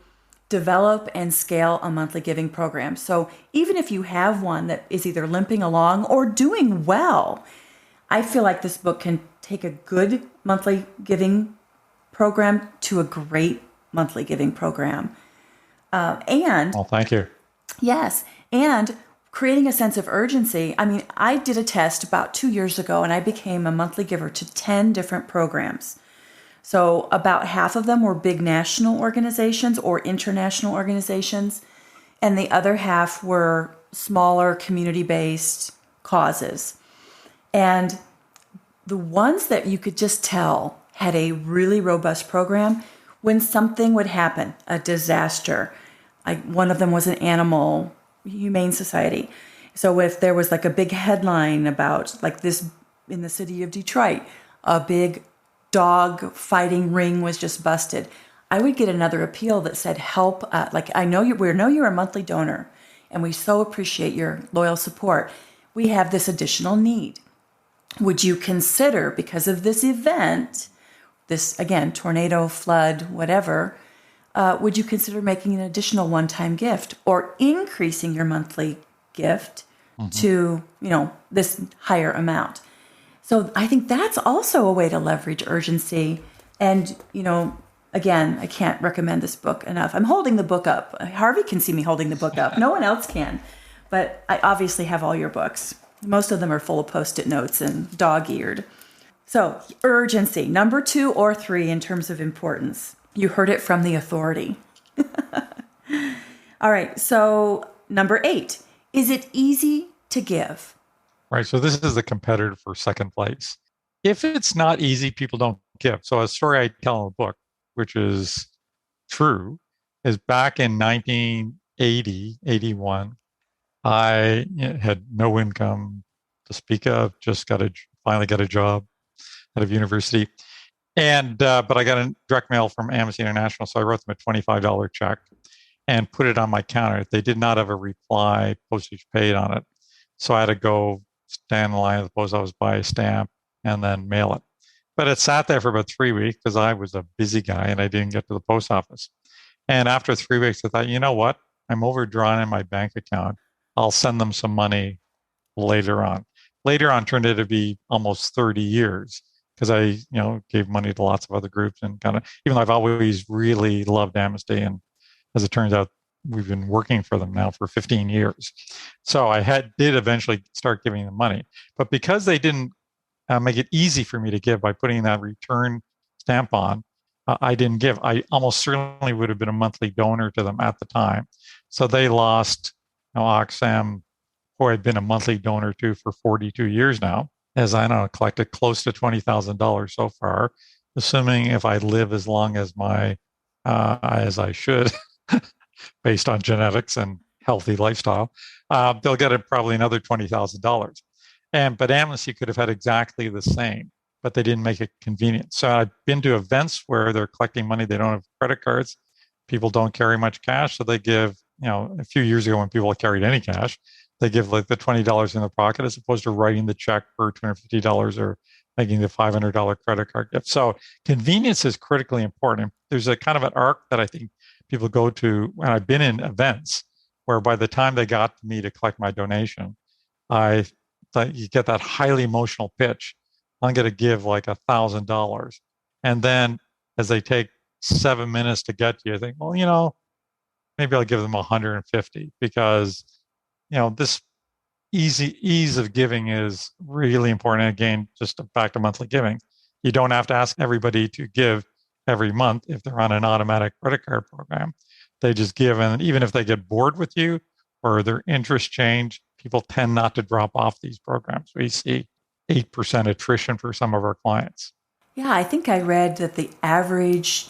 develop and scale a monthly giving program. So even if you have one that is either limping along or doing well, I feel like this book can take a good monthly giving program to a great monthly giving program. Thank you. Yes. And creating a sense of urgency. I did a test about 2 years ago, and I became a monthly giver to 10 different programs. So about half of them were big national organizations or international organizations, and the other half were smaller community-based causes. And the ones that you could just tell had a really robust program, when something would happen, a disaster. One of them was an animal humane society. So if there was like a big headline about like this in the city of Detroit, a big dog fighting ring was just busted, I would get another appeal that said, help, like, we know you're a monthly donor, and we so appreciate your loyal support. We have this additional need. Would you consider, because of this event, this, again, tornado, flood, whatever, would you consider making an additional one-time gift or increasing your monthly gift to, this higher amount? So I think that's also a way to leverage urgency. And, again, I can't recommend this book enough. I'm holding the book up. Harvey can see me holding the book up. No one else can. But I obviously have all your books. Most of them are full of Post-it notes and dog-eared. So urgency, number 2 or 3 in terms of importance. You heard it from the authority. All right. So number 8, is it easy to give? Right. So this is the competitor for second place. If it's not easy, people don't give. So a story I tell in the book, which is true, is back in 1980, 81, I had no income to speak of, just finally got a job at a university. And but I got a direct mail from Amnesty International, so I wrote them a $25 check and put it on my counter. They did not have a reply, postage paid on it. So I had to go stand in line at the post office, buy a stamp, and then mail it. But it sat there for about 3 weeks because I was a busy guy and I didn't get to the post office. And after 3 weeks, I thought, you know what? I'm overdrawn in my bank account. I'll send them some money later on. Later on turned out to be almost 30 years because I, gave money to lots of other groups and kind of, even though I've always really loved Amnesty, and as it turns out, we've been working for them now for 15 years. So I did eventually start giving them money, but because they didn't make it easy for me to give by putting that return stamp on, I didn't give. I almost certainly would have been a monthly donor to them at the time. So they lost, Oxfam, who I'd been a monthly donor to for 42 years now, as I collected close to $20,000 so far, assuming if I live as long as as I should, based on genetics and healthy lifestyle, they'll get probably another $20,000. But Amnesty could have had exactly the same, but they didn't make it convenient. So I've been to events where they're collecting money. They don't have credit cards. People don't carry much cash. So they give, a few years ago when people carried any cash, they give like the $20 in the pocket as opposed to writing the check for $250 or making the $500 credit card gift. So convenience is critically important. There's a kind of an arc that I think people go to when I've been in events where by the time they got to me to collect my donation, I thought you get that highly emotional pitch. I'm going to give like $1,000. And then as they take 7 minutes to get to you, I think, well, maybe I'll give them 150 because, this ease of giving is really important. Again, just back to monthly giving. You don't have to ask everybody to give every month if they're on an automatic credit card program. They just give, and even if they get bored with you or their interests change, people tend not to drop off these programs. We see 8% attrition for some of our clients. Yeah, I think I read that the average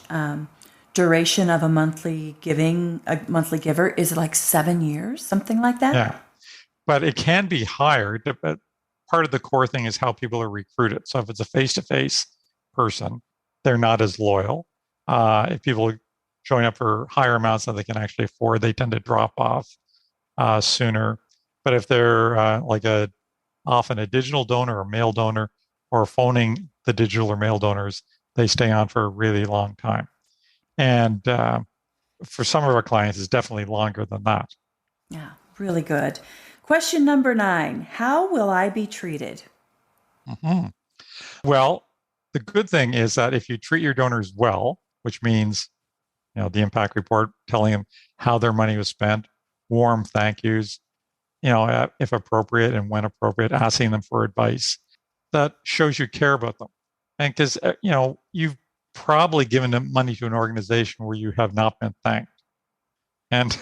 duration of a monthly giver is like 7 years, something like that. Yeah, but it can be higher. But part of the core thing is how people are recruited. So if it's a face-to-face person, they're not as loyal. If people join up for higher amounts than they can actually afford, they tend to drop off sooner. But if they're often a digital donor or mail donor or phoning the digital or mail donors, they stay on for a really long time. And for some of our clients, it's definitely longer than that. Yeah, really good. Question number 9, how will I be treated? Mm-hmm. Well, the good thing is that if you treat your donors well, which means, the impact report telling them how their money was spent, warm thank yous, if appropriate and when appropriate, asking them for advice, that shows you care about them. And because, you've probably given them money to an organization where you have not been thanked. And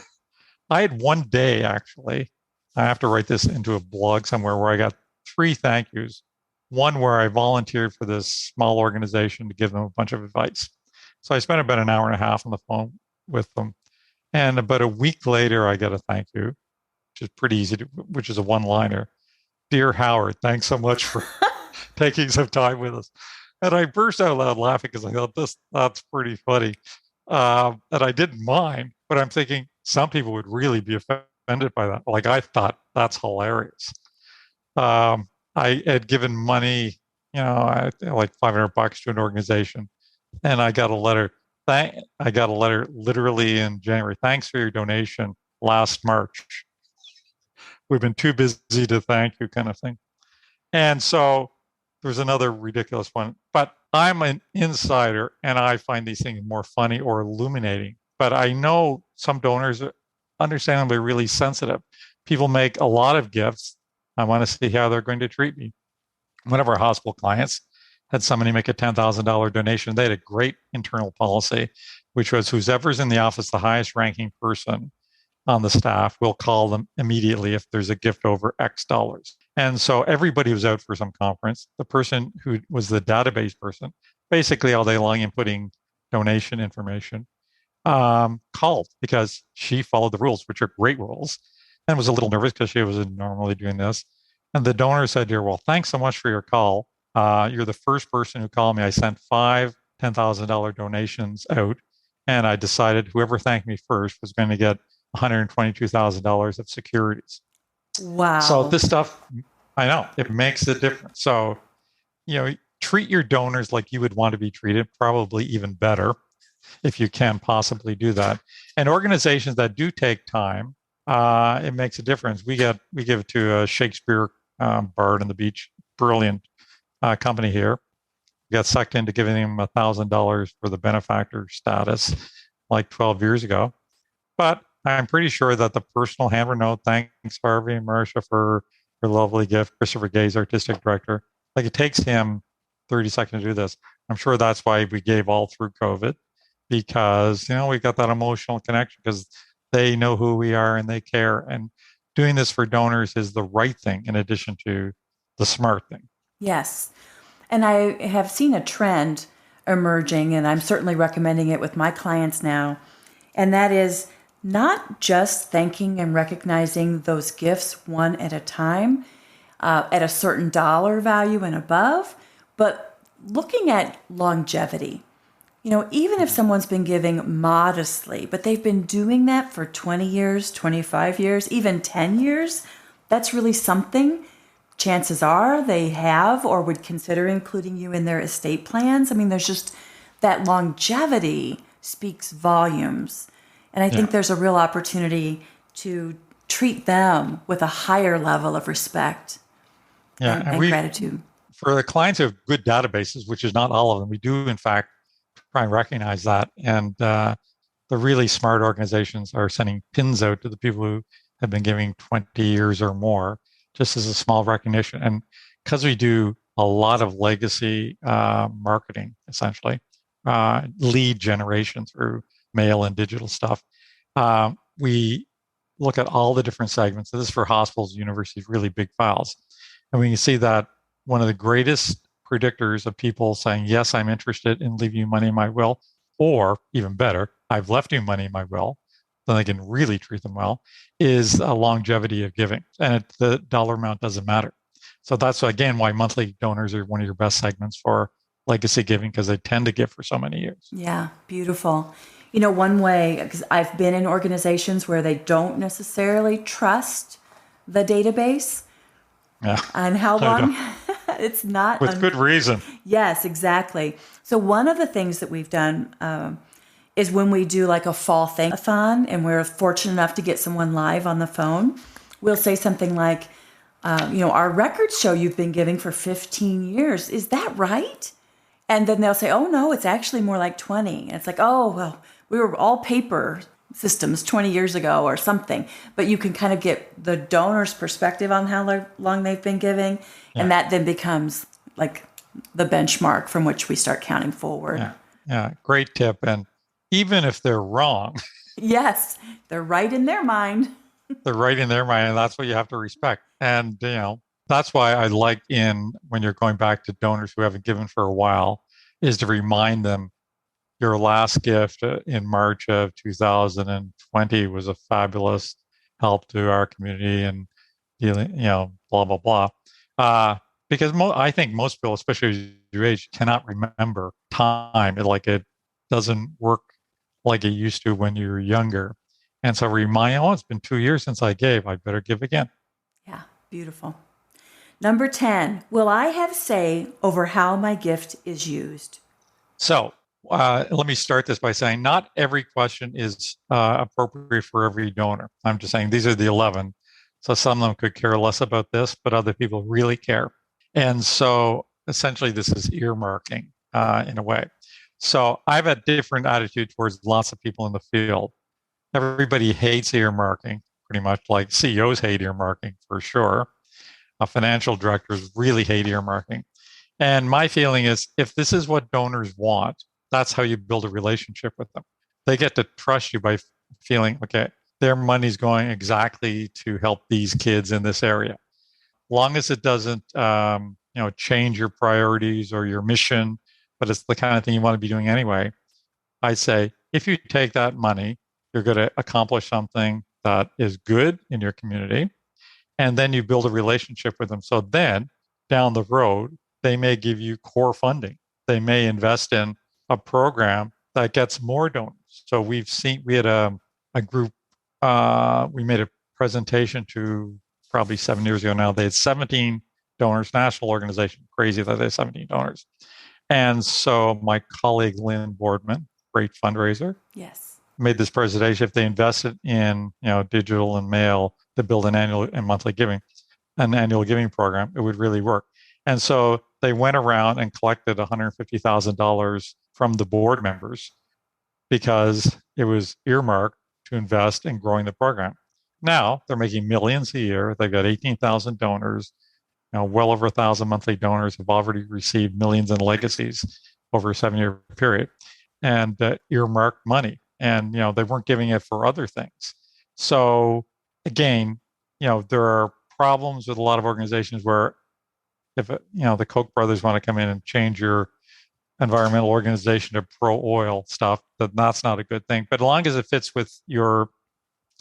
I had one day, actually, I have to write this into a blog somewhere, where I got 3 thank yous. One where I volunteered for this small organization to give them a bunch of advice. So I spent about an hour and a half on the phone with them. And about a week later, I got a thank you, which is pretty easy, which is a one-liner. Dear Howard, thanks so much for taking some time with us. And I burst out loud laughing because I thought that's pretty funny. And I didn't mind, but I'm thinking some people would really be offended by that. Like I thought that's hilarious. I had given money, like $500 to an organization, and I got a letter. I got a letter literally in January. Thanks for your donation last March. We've been too busy to thank you, kind of thing. And so there's another ridiculous one. But I'm an insider, and I find these things more funny or illuminating. But I know some donors are understandably really sensitive. People make a lot of gifts. I want to see how they're going to treat me. One of our hospital clients had somebody make a $10,000 donation. They had a great internal policy, which was whoever's in the office, the highest ranking person on the staff, will call them immediately if there's a gift over X dollars. And so everybody was out for some conference. The person who was the database person, basically all day long inputting donation information, called because she followed the rules, which are great rules, and was a little nervous because she wasn't normally doing this. And the donor said to her, well, thanks so much for your call. You're the first person who called me. I sent 5 $10,000 donations out, and I decided whoever thanked me first was going to get $122,000 of securities. Wow. So this stuff, I know, it makes a difference. So, treat your donors like you would want to be treated, probably even better if you can possibly do that. And organizations that do take time, it makes a difference. We give it to a Shakespeare Bard on the Beach, brilliant company here. We got sucked into giving him $1,000 for the benefactor status like 12 years ago. But I'm pretty sure that the personal handwritten note, thanks Harvey and Marcia for your lovely gift, Christopher Gay's artistic director, like it takes him 30 seconds to do this. I'm sure that's why we gave all through COVID, because, we got that emotional connection because they know who we are and they care. And doing this for donors is the right thing in addition to the smart thing. Yes. And I have seen a trend emerging, and I'm certainly recommending it with my clients now. And that is not just thanking and recognizing those gifts one at a time, at a certain dollar value and above, but looking at longevity. Even if someone's been giving modestly, but they've been doing that for 20 years, 25 years, even 10 years, that's really something. Chances are they have or would consider including you in their estate plans. I mean, there's just that longevity speaks volumes. And I think there's a real opportunity to treat them with a higher level of respect and gratitude. For the clients who have good databases, which is not all of them, we do, in fact, try and recognize that. And the really smart organizations are sending pins out to the people who have been giving 20 years or more, just as a small recognition. And because we do a lot of legacy marketing, essentially, lead generation through mail and digital stuff, we look at all the different segments. So this is for hospitals, universities, really big files. And we can see that one of the greatest predictors of people saying, yes, I'm interested in leaving you money in my will, or even better, I've left you money in my will, then they can really treat them well, is a longevity of giving. And the dollar amount doesn't matter. So that's, again, why monthly donors are one of your best segments for legacy giving, because they tend to give for so many years. Yeah, beautiful. One way, because I've been in organizations where they don't necessarily trust the database and how long it's not. With good reason. Yes, exactly. So one of the things that we've done is when we do like a fall thank-a-thon and we're fortunate enough to get someone live on the phone, we'll say something like, our records show you've been giving for 15 years. Is that right? And then they'll say, oh, no, it's actually more like 20. And it's like, oh, well, we were all paper systems 20 years ago or something. But you can kind of get the donor's perspective on how long they've been giving. Yeah. And that then becomes like the benchmark from which we start counting forward. Yeah, great tip. And even if they're wrong. Yes, they're right in their mind. They're right in their mind. And that's what you have to respect. And, that's why I like when you're going back to donors who haven't given for a while, is to remind them your last gift in March of 2020 was a fabulous help to our community and dealing, blah, blah, blah. Because I think most people, especially as your age cannot remember time. It doesn't work like it used to when you were younger. And so it's been 2 years since I gave. I better give again. Yeah, beautiful. Number 10, will I have say over how my gift is used? So let me start this by saying not every question is appropriate for every donor. I'm just saying these are the 11. So some of them could care less about this, but other people really care. And so essentially this is earmarking in a way. So I have a different attitude towards lots of people in the field. Everybody hates earmarking, pretty much, like CEOs hate earmarking for sure. Financial directors really hate earmarking. And my feeling is if this is what donors want, that's how you build a relationship with them. They get to trust you by feeling, okay, their money's going exactly to help these kids in this area. Long as it doesn't change your priorities or your mission, but it's the kind of thing you want to be doing anyway. I say, if you take that money, you're going to accomplish something that is good in your community, and then you build a relationship with them. So then down the road, they may give you core funding. They may invest in a program that gets more donors. So we had a group, we made a presentation to probably 7 years ago now. They had 17 donors, national organization, crazy that they had 17 donors. And so my colleague, Lynn Boardman, great fundraiser, yes, made this presentation. If they invested in digital and mail to build an annual and monthly giving program, it would really work. And so they went around and collected $150,000 from the board members because it was earmarked to invest in growing the program. Now they're making millions a year. They've got 18,000 donors. Well over 1,000 monthly donors have already received millions in legacies over a 7-year period, and earmarked money. And they weren't giving it for other things. So again, there are problems with a lot of organizations where if the Koch brothers want to come in and change your environmental organization to pro-oil stuff, that's not a good thing. But as long as it fits with your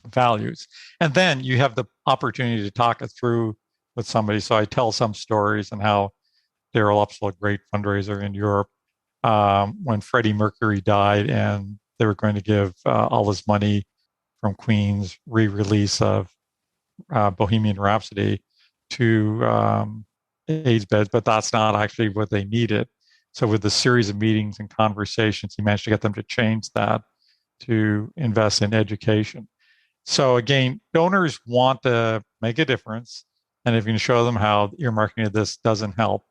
values, and then you have the opportunity to talk it through with somebody. So I tell some stories and how Daryl Upsall, a great fundraiser in Europe, when Freddie Mercury died and they were going to give all his money from Queen's re-release of Bohemian Rhapsody to AIDS beds, but that's not actually what they needed. So with a series of meetings and conversations, he managed to get them to change that to invest in education. So again, donors want to make a difference. And if you can show them how earmarking of this doesn't help,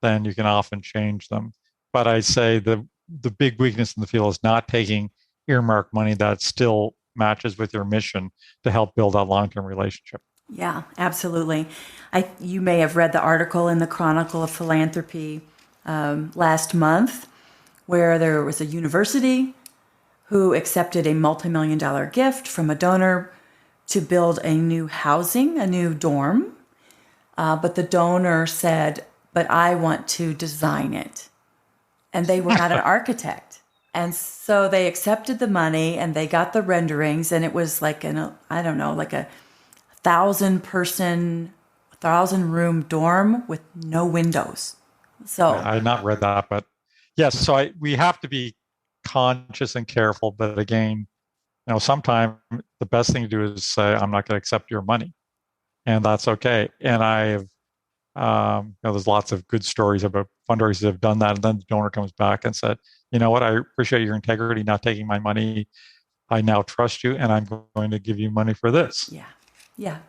then you can often change them. But I say the big weakness in the field is not taking earmark money that still matches with your mission to help build that long-term relationship. Yeah, absolutely. You may have read the article in the Chronicle of Philanthropy last month, where there was a university who accepted a multi-million-dollar gift from a donor to build a new housing, a new dorm. But the donor said, but I want to design it. And they were not an architect. And so they accepted the money and they got the renderings, and it was like a 1,000-room dorm with no windows. So I had not read that, but yes. So we have to be conscious and careful. But again, sometimes the best thing to do is say, I'm not going to accept your money, and that's okay. And I have, there's lots of good stories about fundraisers that have done that, and then the donor comes back and said, you know what, I appreciate your integrity, not taking my money. I now trust you, and I'm going to give you money for this. Yeah.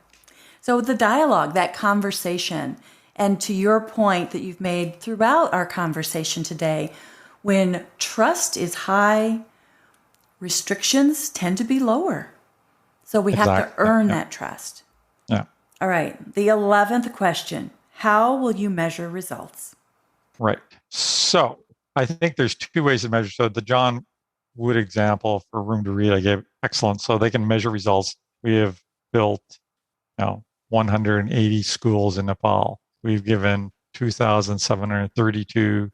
So the dialogue, that conversation, and to your point that you've made throughout our conversation today, when trust is high, restrictions tend to be lower. So we have to earn that trust. Yeah. All right. The 11th question, how will you measure results? Right. So I think there's two ways to measure. So the John Wood example for Room to Read, I gave excellent. So they can measure results. We have built 180 schools in Nepal. We've given 2,732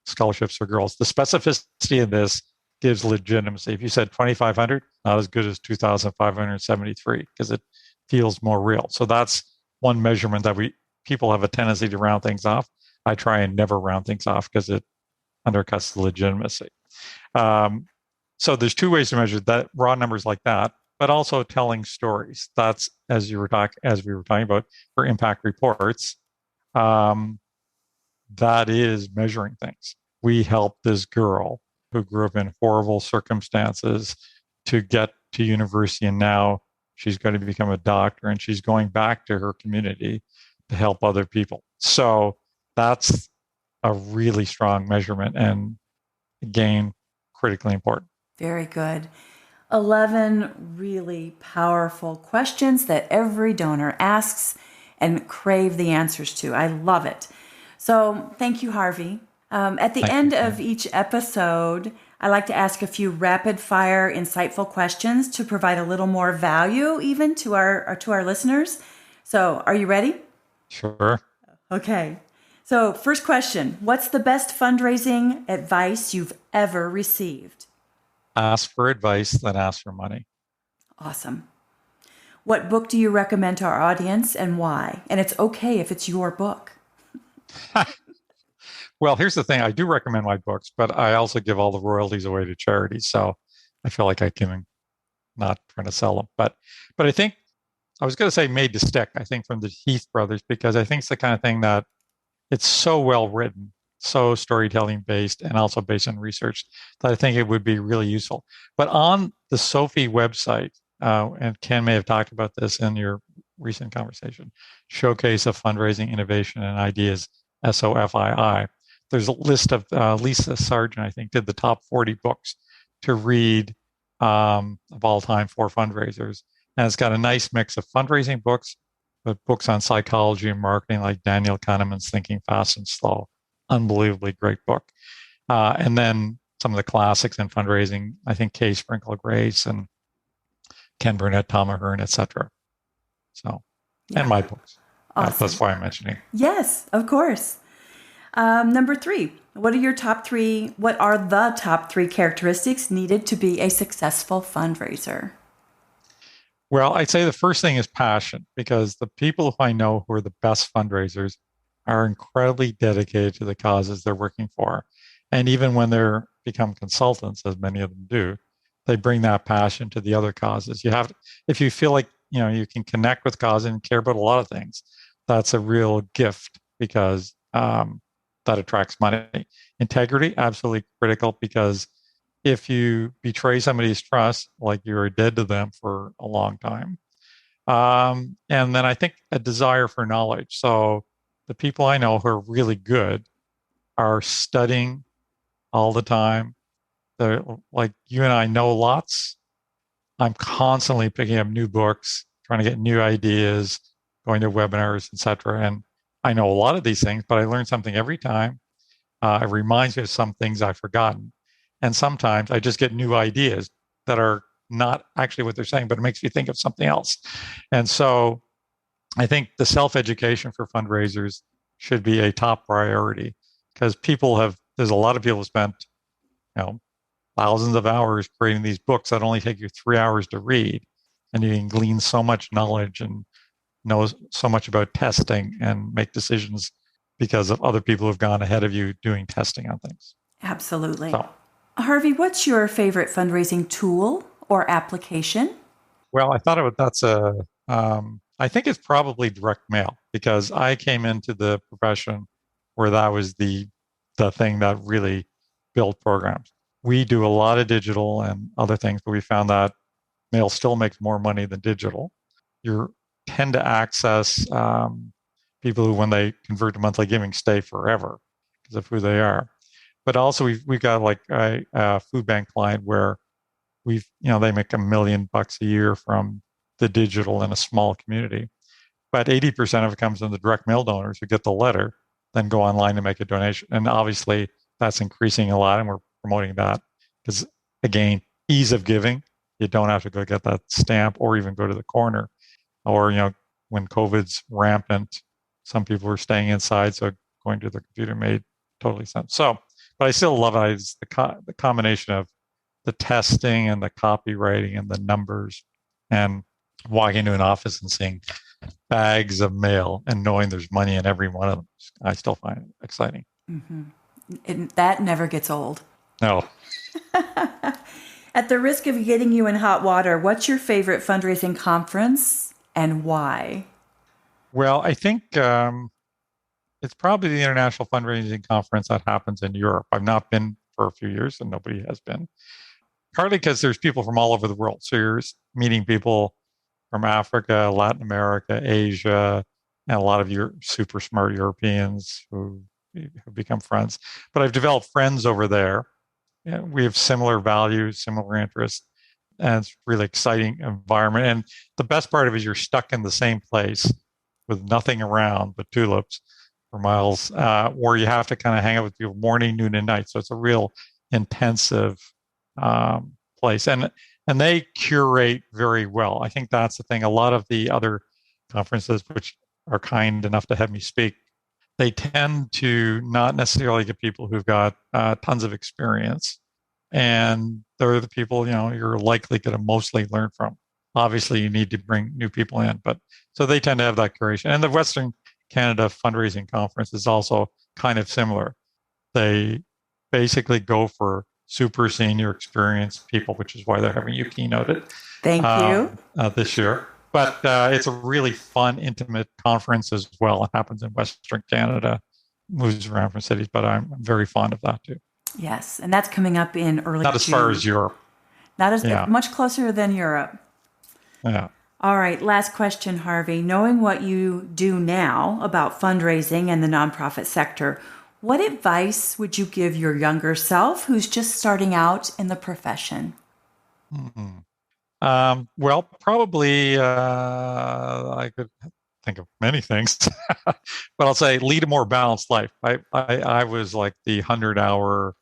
scholarships for girls. The specificity of this gives legitimacy. If you said 2,500, not as good as 2,573 because it feels more real. So that's one measurement that people have a tendency to round things off. I try and never round things off because it undercuts the legitimacy. So there's two ways to measure that, raw numbers like that, but also telling stories. That's as we were talking about for impact reports. That is measuring things. We helped this girl who grew up in horrible circumstances to get to university, and now she's going to become a doctor, and she's going back to her community to help other people. So that's a really strong measurement, and again, critically important. Very good. 11 really powerful questions that every donor asks and crave the answers to. I love it. So thank you, Harvey. At the end of each episode, I like to ask a few rapid fire, insightful questions to provide a little more value even to our listeners. So are you ready? Sure. Okay. So first question, what's the best fundraising advice you've ever received? Ask for advice, then ask for money. Awesome. What book do you recommend to our audience and why? And it's okay if it's your book. Well, here's the thing. I do recommend my books, but I also give all the royalties away to charities. So I feel like I can not trying to sell them. But I think I was going to say Made to Stick, I think from the Heath brothers, because I think it's the kind of thing that it's so well written, so storytelling based, and also based on research that I think it would be really useful. But on the Sophie website, and Ken may have talked about this in your recent conversation, Showcase of Fundraising, Innovation, and Ideas, SOFII. There's a list of Lisa Sargent, I think, did the top 40 books to read of all time for fundraisers. And it's got a nice mix of fundraising books, but books on psychology and marketing, like Daniel Kahneman's Thinking Fast and Slow. Unbelievably great book. And then some of the classics in fundraising, I think Kay Sprinkle Grace and Ken Burnett, Tom Ahern, etc. So, yeah. And my books. Awesome. That's why I'm mentioning. Yes, of course. Number 3, what are the top three characteristics needed to be a successful fundraiser? Well, I'd say the first thing is passion, because the people who I know who are the best fundraisers are incredibly dedicated to the causes they're working for. And even when they're become consultants, as many of them do, they bring that passion to the other causes. If you feel like, you can connect with causes and care about a lot of things, that's a real gift, because that attracts money. Integrity, absolutely critical, because if you betray somebody's trust, like you're dead to them for a long time. And then I think a desire for knowledge. So the people I know who are really good are studying all the time. They're like you and I know lots. I'm constantly picking up new books, trying to get new ideas, going to webinars, etc. And I know a lot of these things, but I learn something every time. It reminds me of some things I've forgotten. And sometimes I just get new ideas that are not actually what they're saying, but it makes me think of something else. And so I think the self-education for fundraisers should be a top priority, because there's a lot of people who spent, thousands of hours creating these books that only take you 3 hours to read. And you can glean so much knowledge and know so much about testing and make decisions because of other people who've gone ahead of you doing testing on things. Absolutely. So, Harvey, what's your favorite fundraising tool or application? Well, I thought I think it's probably direct mail, because I came into the profession where that was the thing that really built programs. We do a lot of digital and other things, but we found that mail still makes more money than digital. You tend to access people who, when they convert to monthly giving, stay forever because of who they are. But also we've got like a food bank client where they make $1 million a year from the digital in a small community. But 80% of it comes from the direct mail donors who get the letter, then go online to make a donation. And obviously that's increasing a lot, and we're promoting that because, again, ease of giving. You don't have to go get that stamp or even go to the corner. Or, when COVID's rampant, some people were staying inside, so going to the computer made totally sense. So, but I still love it. It's the combination of the testing and the copywriting and the numbers, and walking into an office and seeing bags of mail and knowing there's money in every one of them. I still find it exciting. Mm-hmm. That never gets old. No. At the risk of getting you in hot water, what's your favorite fundraising conference and why? Well, I think it's probably the International Fundraising Conference that happens in Europe. I've not been for a few years, and nobody has been. Partly because there's people from all over the world. So you're meeting people from Africa, Latin America, Asia, and a lot of your super smart Europeans who have become friends. But I've developed friends over there. We have similar values, similar interests, and it's a really exciting environment. And the best part of it is you're stuck in the same place with nothing around but tulips for miles, where you have to kind of hang out with people morning, noon, and night. So it's a real intensive place. And they curate very well. I think that's the thing. A lot of the other conferences, which are kind enough to have me speak, they tend to not necessarily get people who've got tons of experience. And they're the people, you're likely going to mostly learn from. Obviously, you need to bring new people in. But so they tend to have that curation. And the Western Canada Fundraising Conference is also kind of similar. They basically go for super senior experienced people, which is why they're having you keynote it. Thank you. This year. But it's a really fun, intimate conference as well. It happens in Western Canada, moves around from cities, but I'm very fond of that too. Yes, and that's coming up in early Not as June. far as Europe. Not as much closer than Europe. Yeah. All right, last question, Harvey. Knowing what you do now about fundraising and the nonprofit sector, what advice would you give your younger self who's just starting out in the profession? Mm-hmm. Well, probably I could think of many things, but I'll say lead a more balanced life. I was like the 100-hour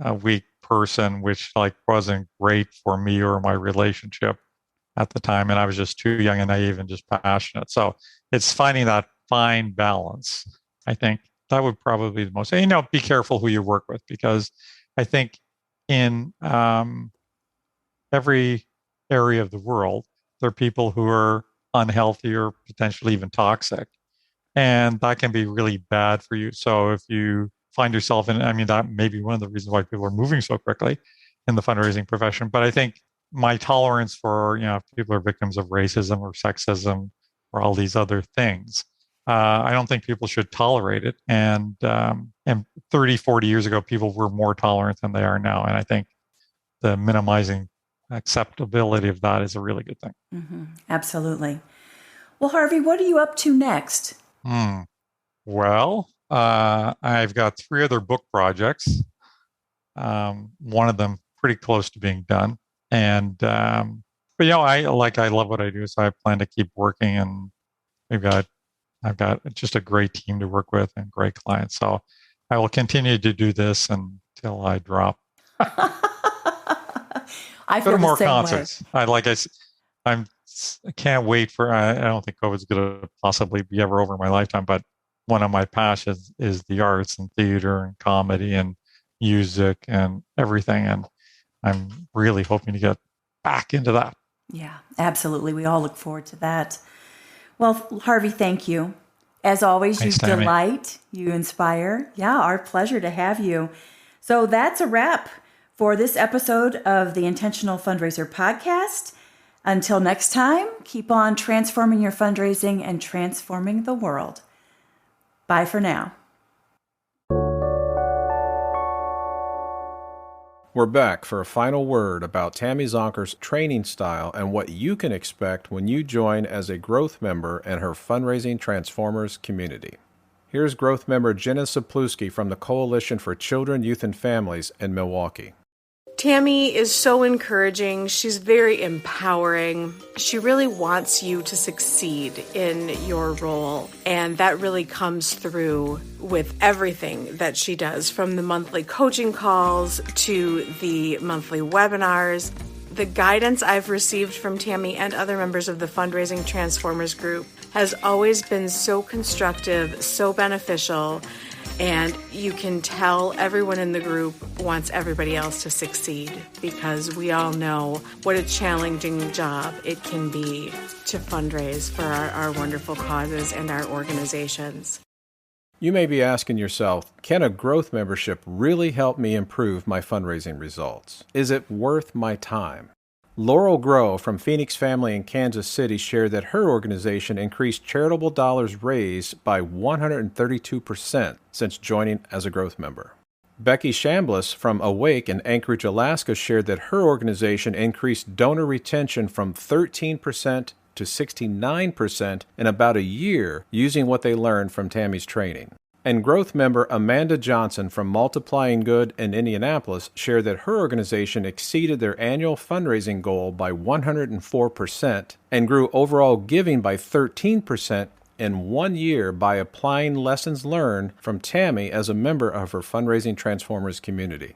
a week person, which wasn't great for me or my relationship at the time, and I was just too young and naive and just passionate. So it's finding that fine balance. I think that would probably be the most. And, be careful who you work with, because I think in every area of the world, there are people who are unhealthy or potentially even toxic. And that can be really bad for you. So if you find yourself in, that may be one of the reasons why people are moving so quickly in the fundraising profession. But I think my tolerance for, if people are victims of racism or sexism or all these other things, I don't think people should tolerate it. And 30, 40 years ago, people were more tolerant than they are now. And I think the minimizing acceptability of that is a really good thing. Mm-hmm. Absolutely. Well, Harvey, what are you up to next? Well, I've got 3 other book projects. One of them pretty close to being done. And, but I love what I do. So I plan to keep working, and I've got just a great team to work with and great clients. So I will continue to do this until I drop. I go to more concerts. I can't wait for. I don't think COVID's going to possibly be ever over in my lifetime. But one of my passions is the arts and theater and comedy and music and everything. And I'm really hoping to get back into that. Yeah, absolutely. We all look forward to that. Well, Harvey, thank you. As always, Thanks, you Tammy. delight, you inspire. Yeah, our pleasure to have you. So that's a wrap for this episode of the Intentional Fundraiser Podcast. Until next time, keep on transforming your fundraising and transforming the world. Bye for now. We're back for a final word about Tammy Zonker's training style and what you can expect when you join as a growth member in her Fundraising Transformers community. Here's growth member Jenna Sapluski from the Coalition for Children, Youth, and Families in Milwaukee. Tammy is so encouraging. She's very empowering. She really wants you to succeed in your role. And that really comes through with everything that she does, from the monthly coaching calls to the monthly webinars. The guidance I've received from Tammy and other members of the Fundraising Transformers group has always been so constructive, so beneficial. And you can tell everyone in the group wants everybody else to succeed because we all know what a challenging job it can be to fundraise for our wonderful causes and our organizations. You may be asking yourself, can a growth membership really help me improve my fundraising results? Is it worth my time? Laurel Grow from Phoenix Family in Kansas City shared that her organization increased charitable dollars raised by 132% since joining as a growth member. Becky Chambliss from Awake in Anchorage, Alaska shared that her organization increased donor retention from 13% to 69% in about a year using what they learned from Tammy's training. And growth member Amanda Johnson from Multiplying Good in Indianapolis shared that her organization exceeded their annual fundraising goal by 104% and grew overall giving by 13% in 1 year by applying lessons learned from Tammy as a member of her Fundraising Transformers community.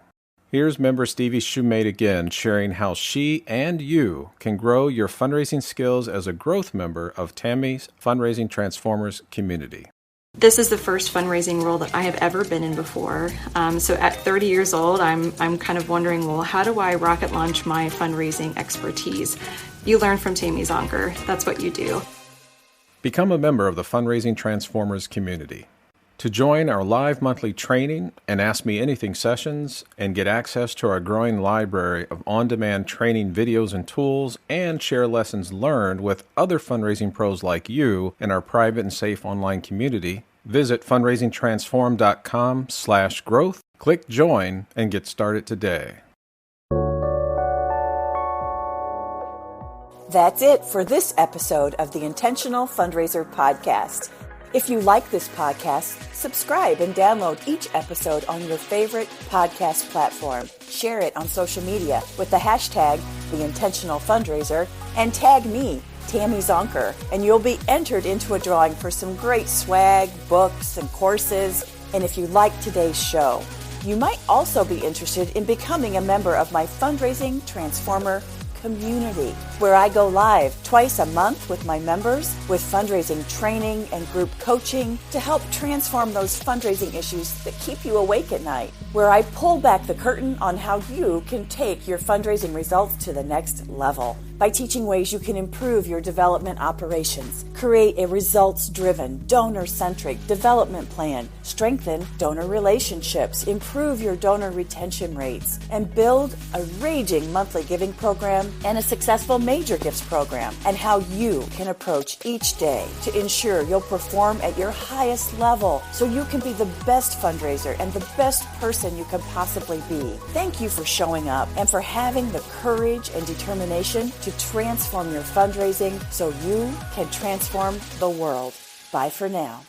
Here's member Stevie Shoemate again sharing how she and you can grow your fundraising skills as a growth member of Tammy's Fundraising Transformers community. This is the first fundraising role that I have ever been in before. So at 30 years old, I'm kind of wondering, well, how do I rocket launch my fundraising expertise? You learn from Tammy Zonker. That's what you do. Become a member of the Fundraising Transformers community. To join our live monthly training and Ask Me Anything sessions and get access to our growing library of on-demand training videos and tools and share lessons learned with other fundraising pros like you in our private and safe online community, visit fundraisingtransform.com/growth, click join, and get started today. That's it for this episode of the Intentional Fundraiser Podcast. If you like this podcast, subscribe and download each episode on your favorite podcast platform. Share it on social media with the hashtag #TheIntentionalFundraiser and tag me, Tammy Zonker, and you'll be entered into a drawing for some great swag, books, and courses. And if you like today's show, you might also be interested in becoming a member of my Fundraising Transformer community, where I go live twice a month with my members with fundraising training and group coaching to help transform those fundraising issues that keep you awake at night, where I pull back the curtain on how you can take your fundraising results to the next level by teaching ways you can improve your development operations, create a results-driven, donor-centric development plan, strengthen donor relationships, improve your donor retention rates, and build a raging monthly giving program and a successful major gifts program, and how you can approach each day to ensure you'll perform at your highest level so you can be the best fundraiser and the best person you can possibly be. Thank you for showing up and for having the courage and determination to transform your fundraising so you can transform the world. Bye for now.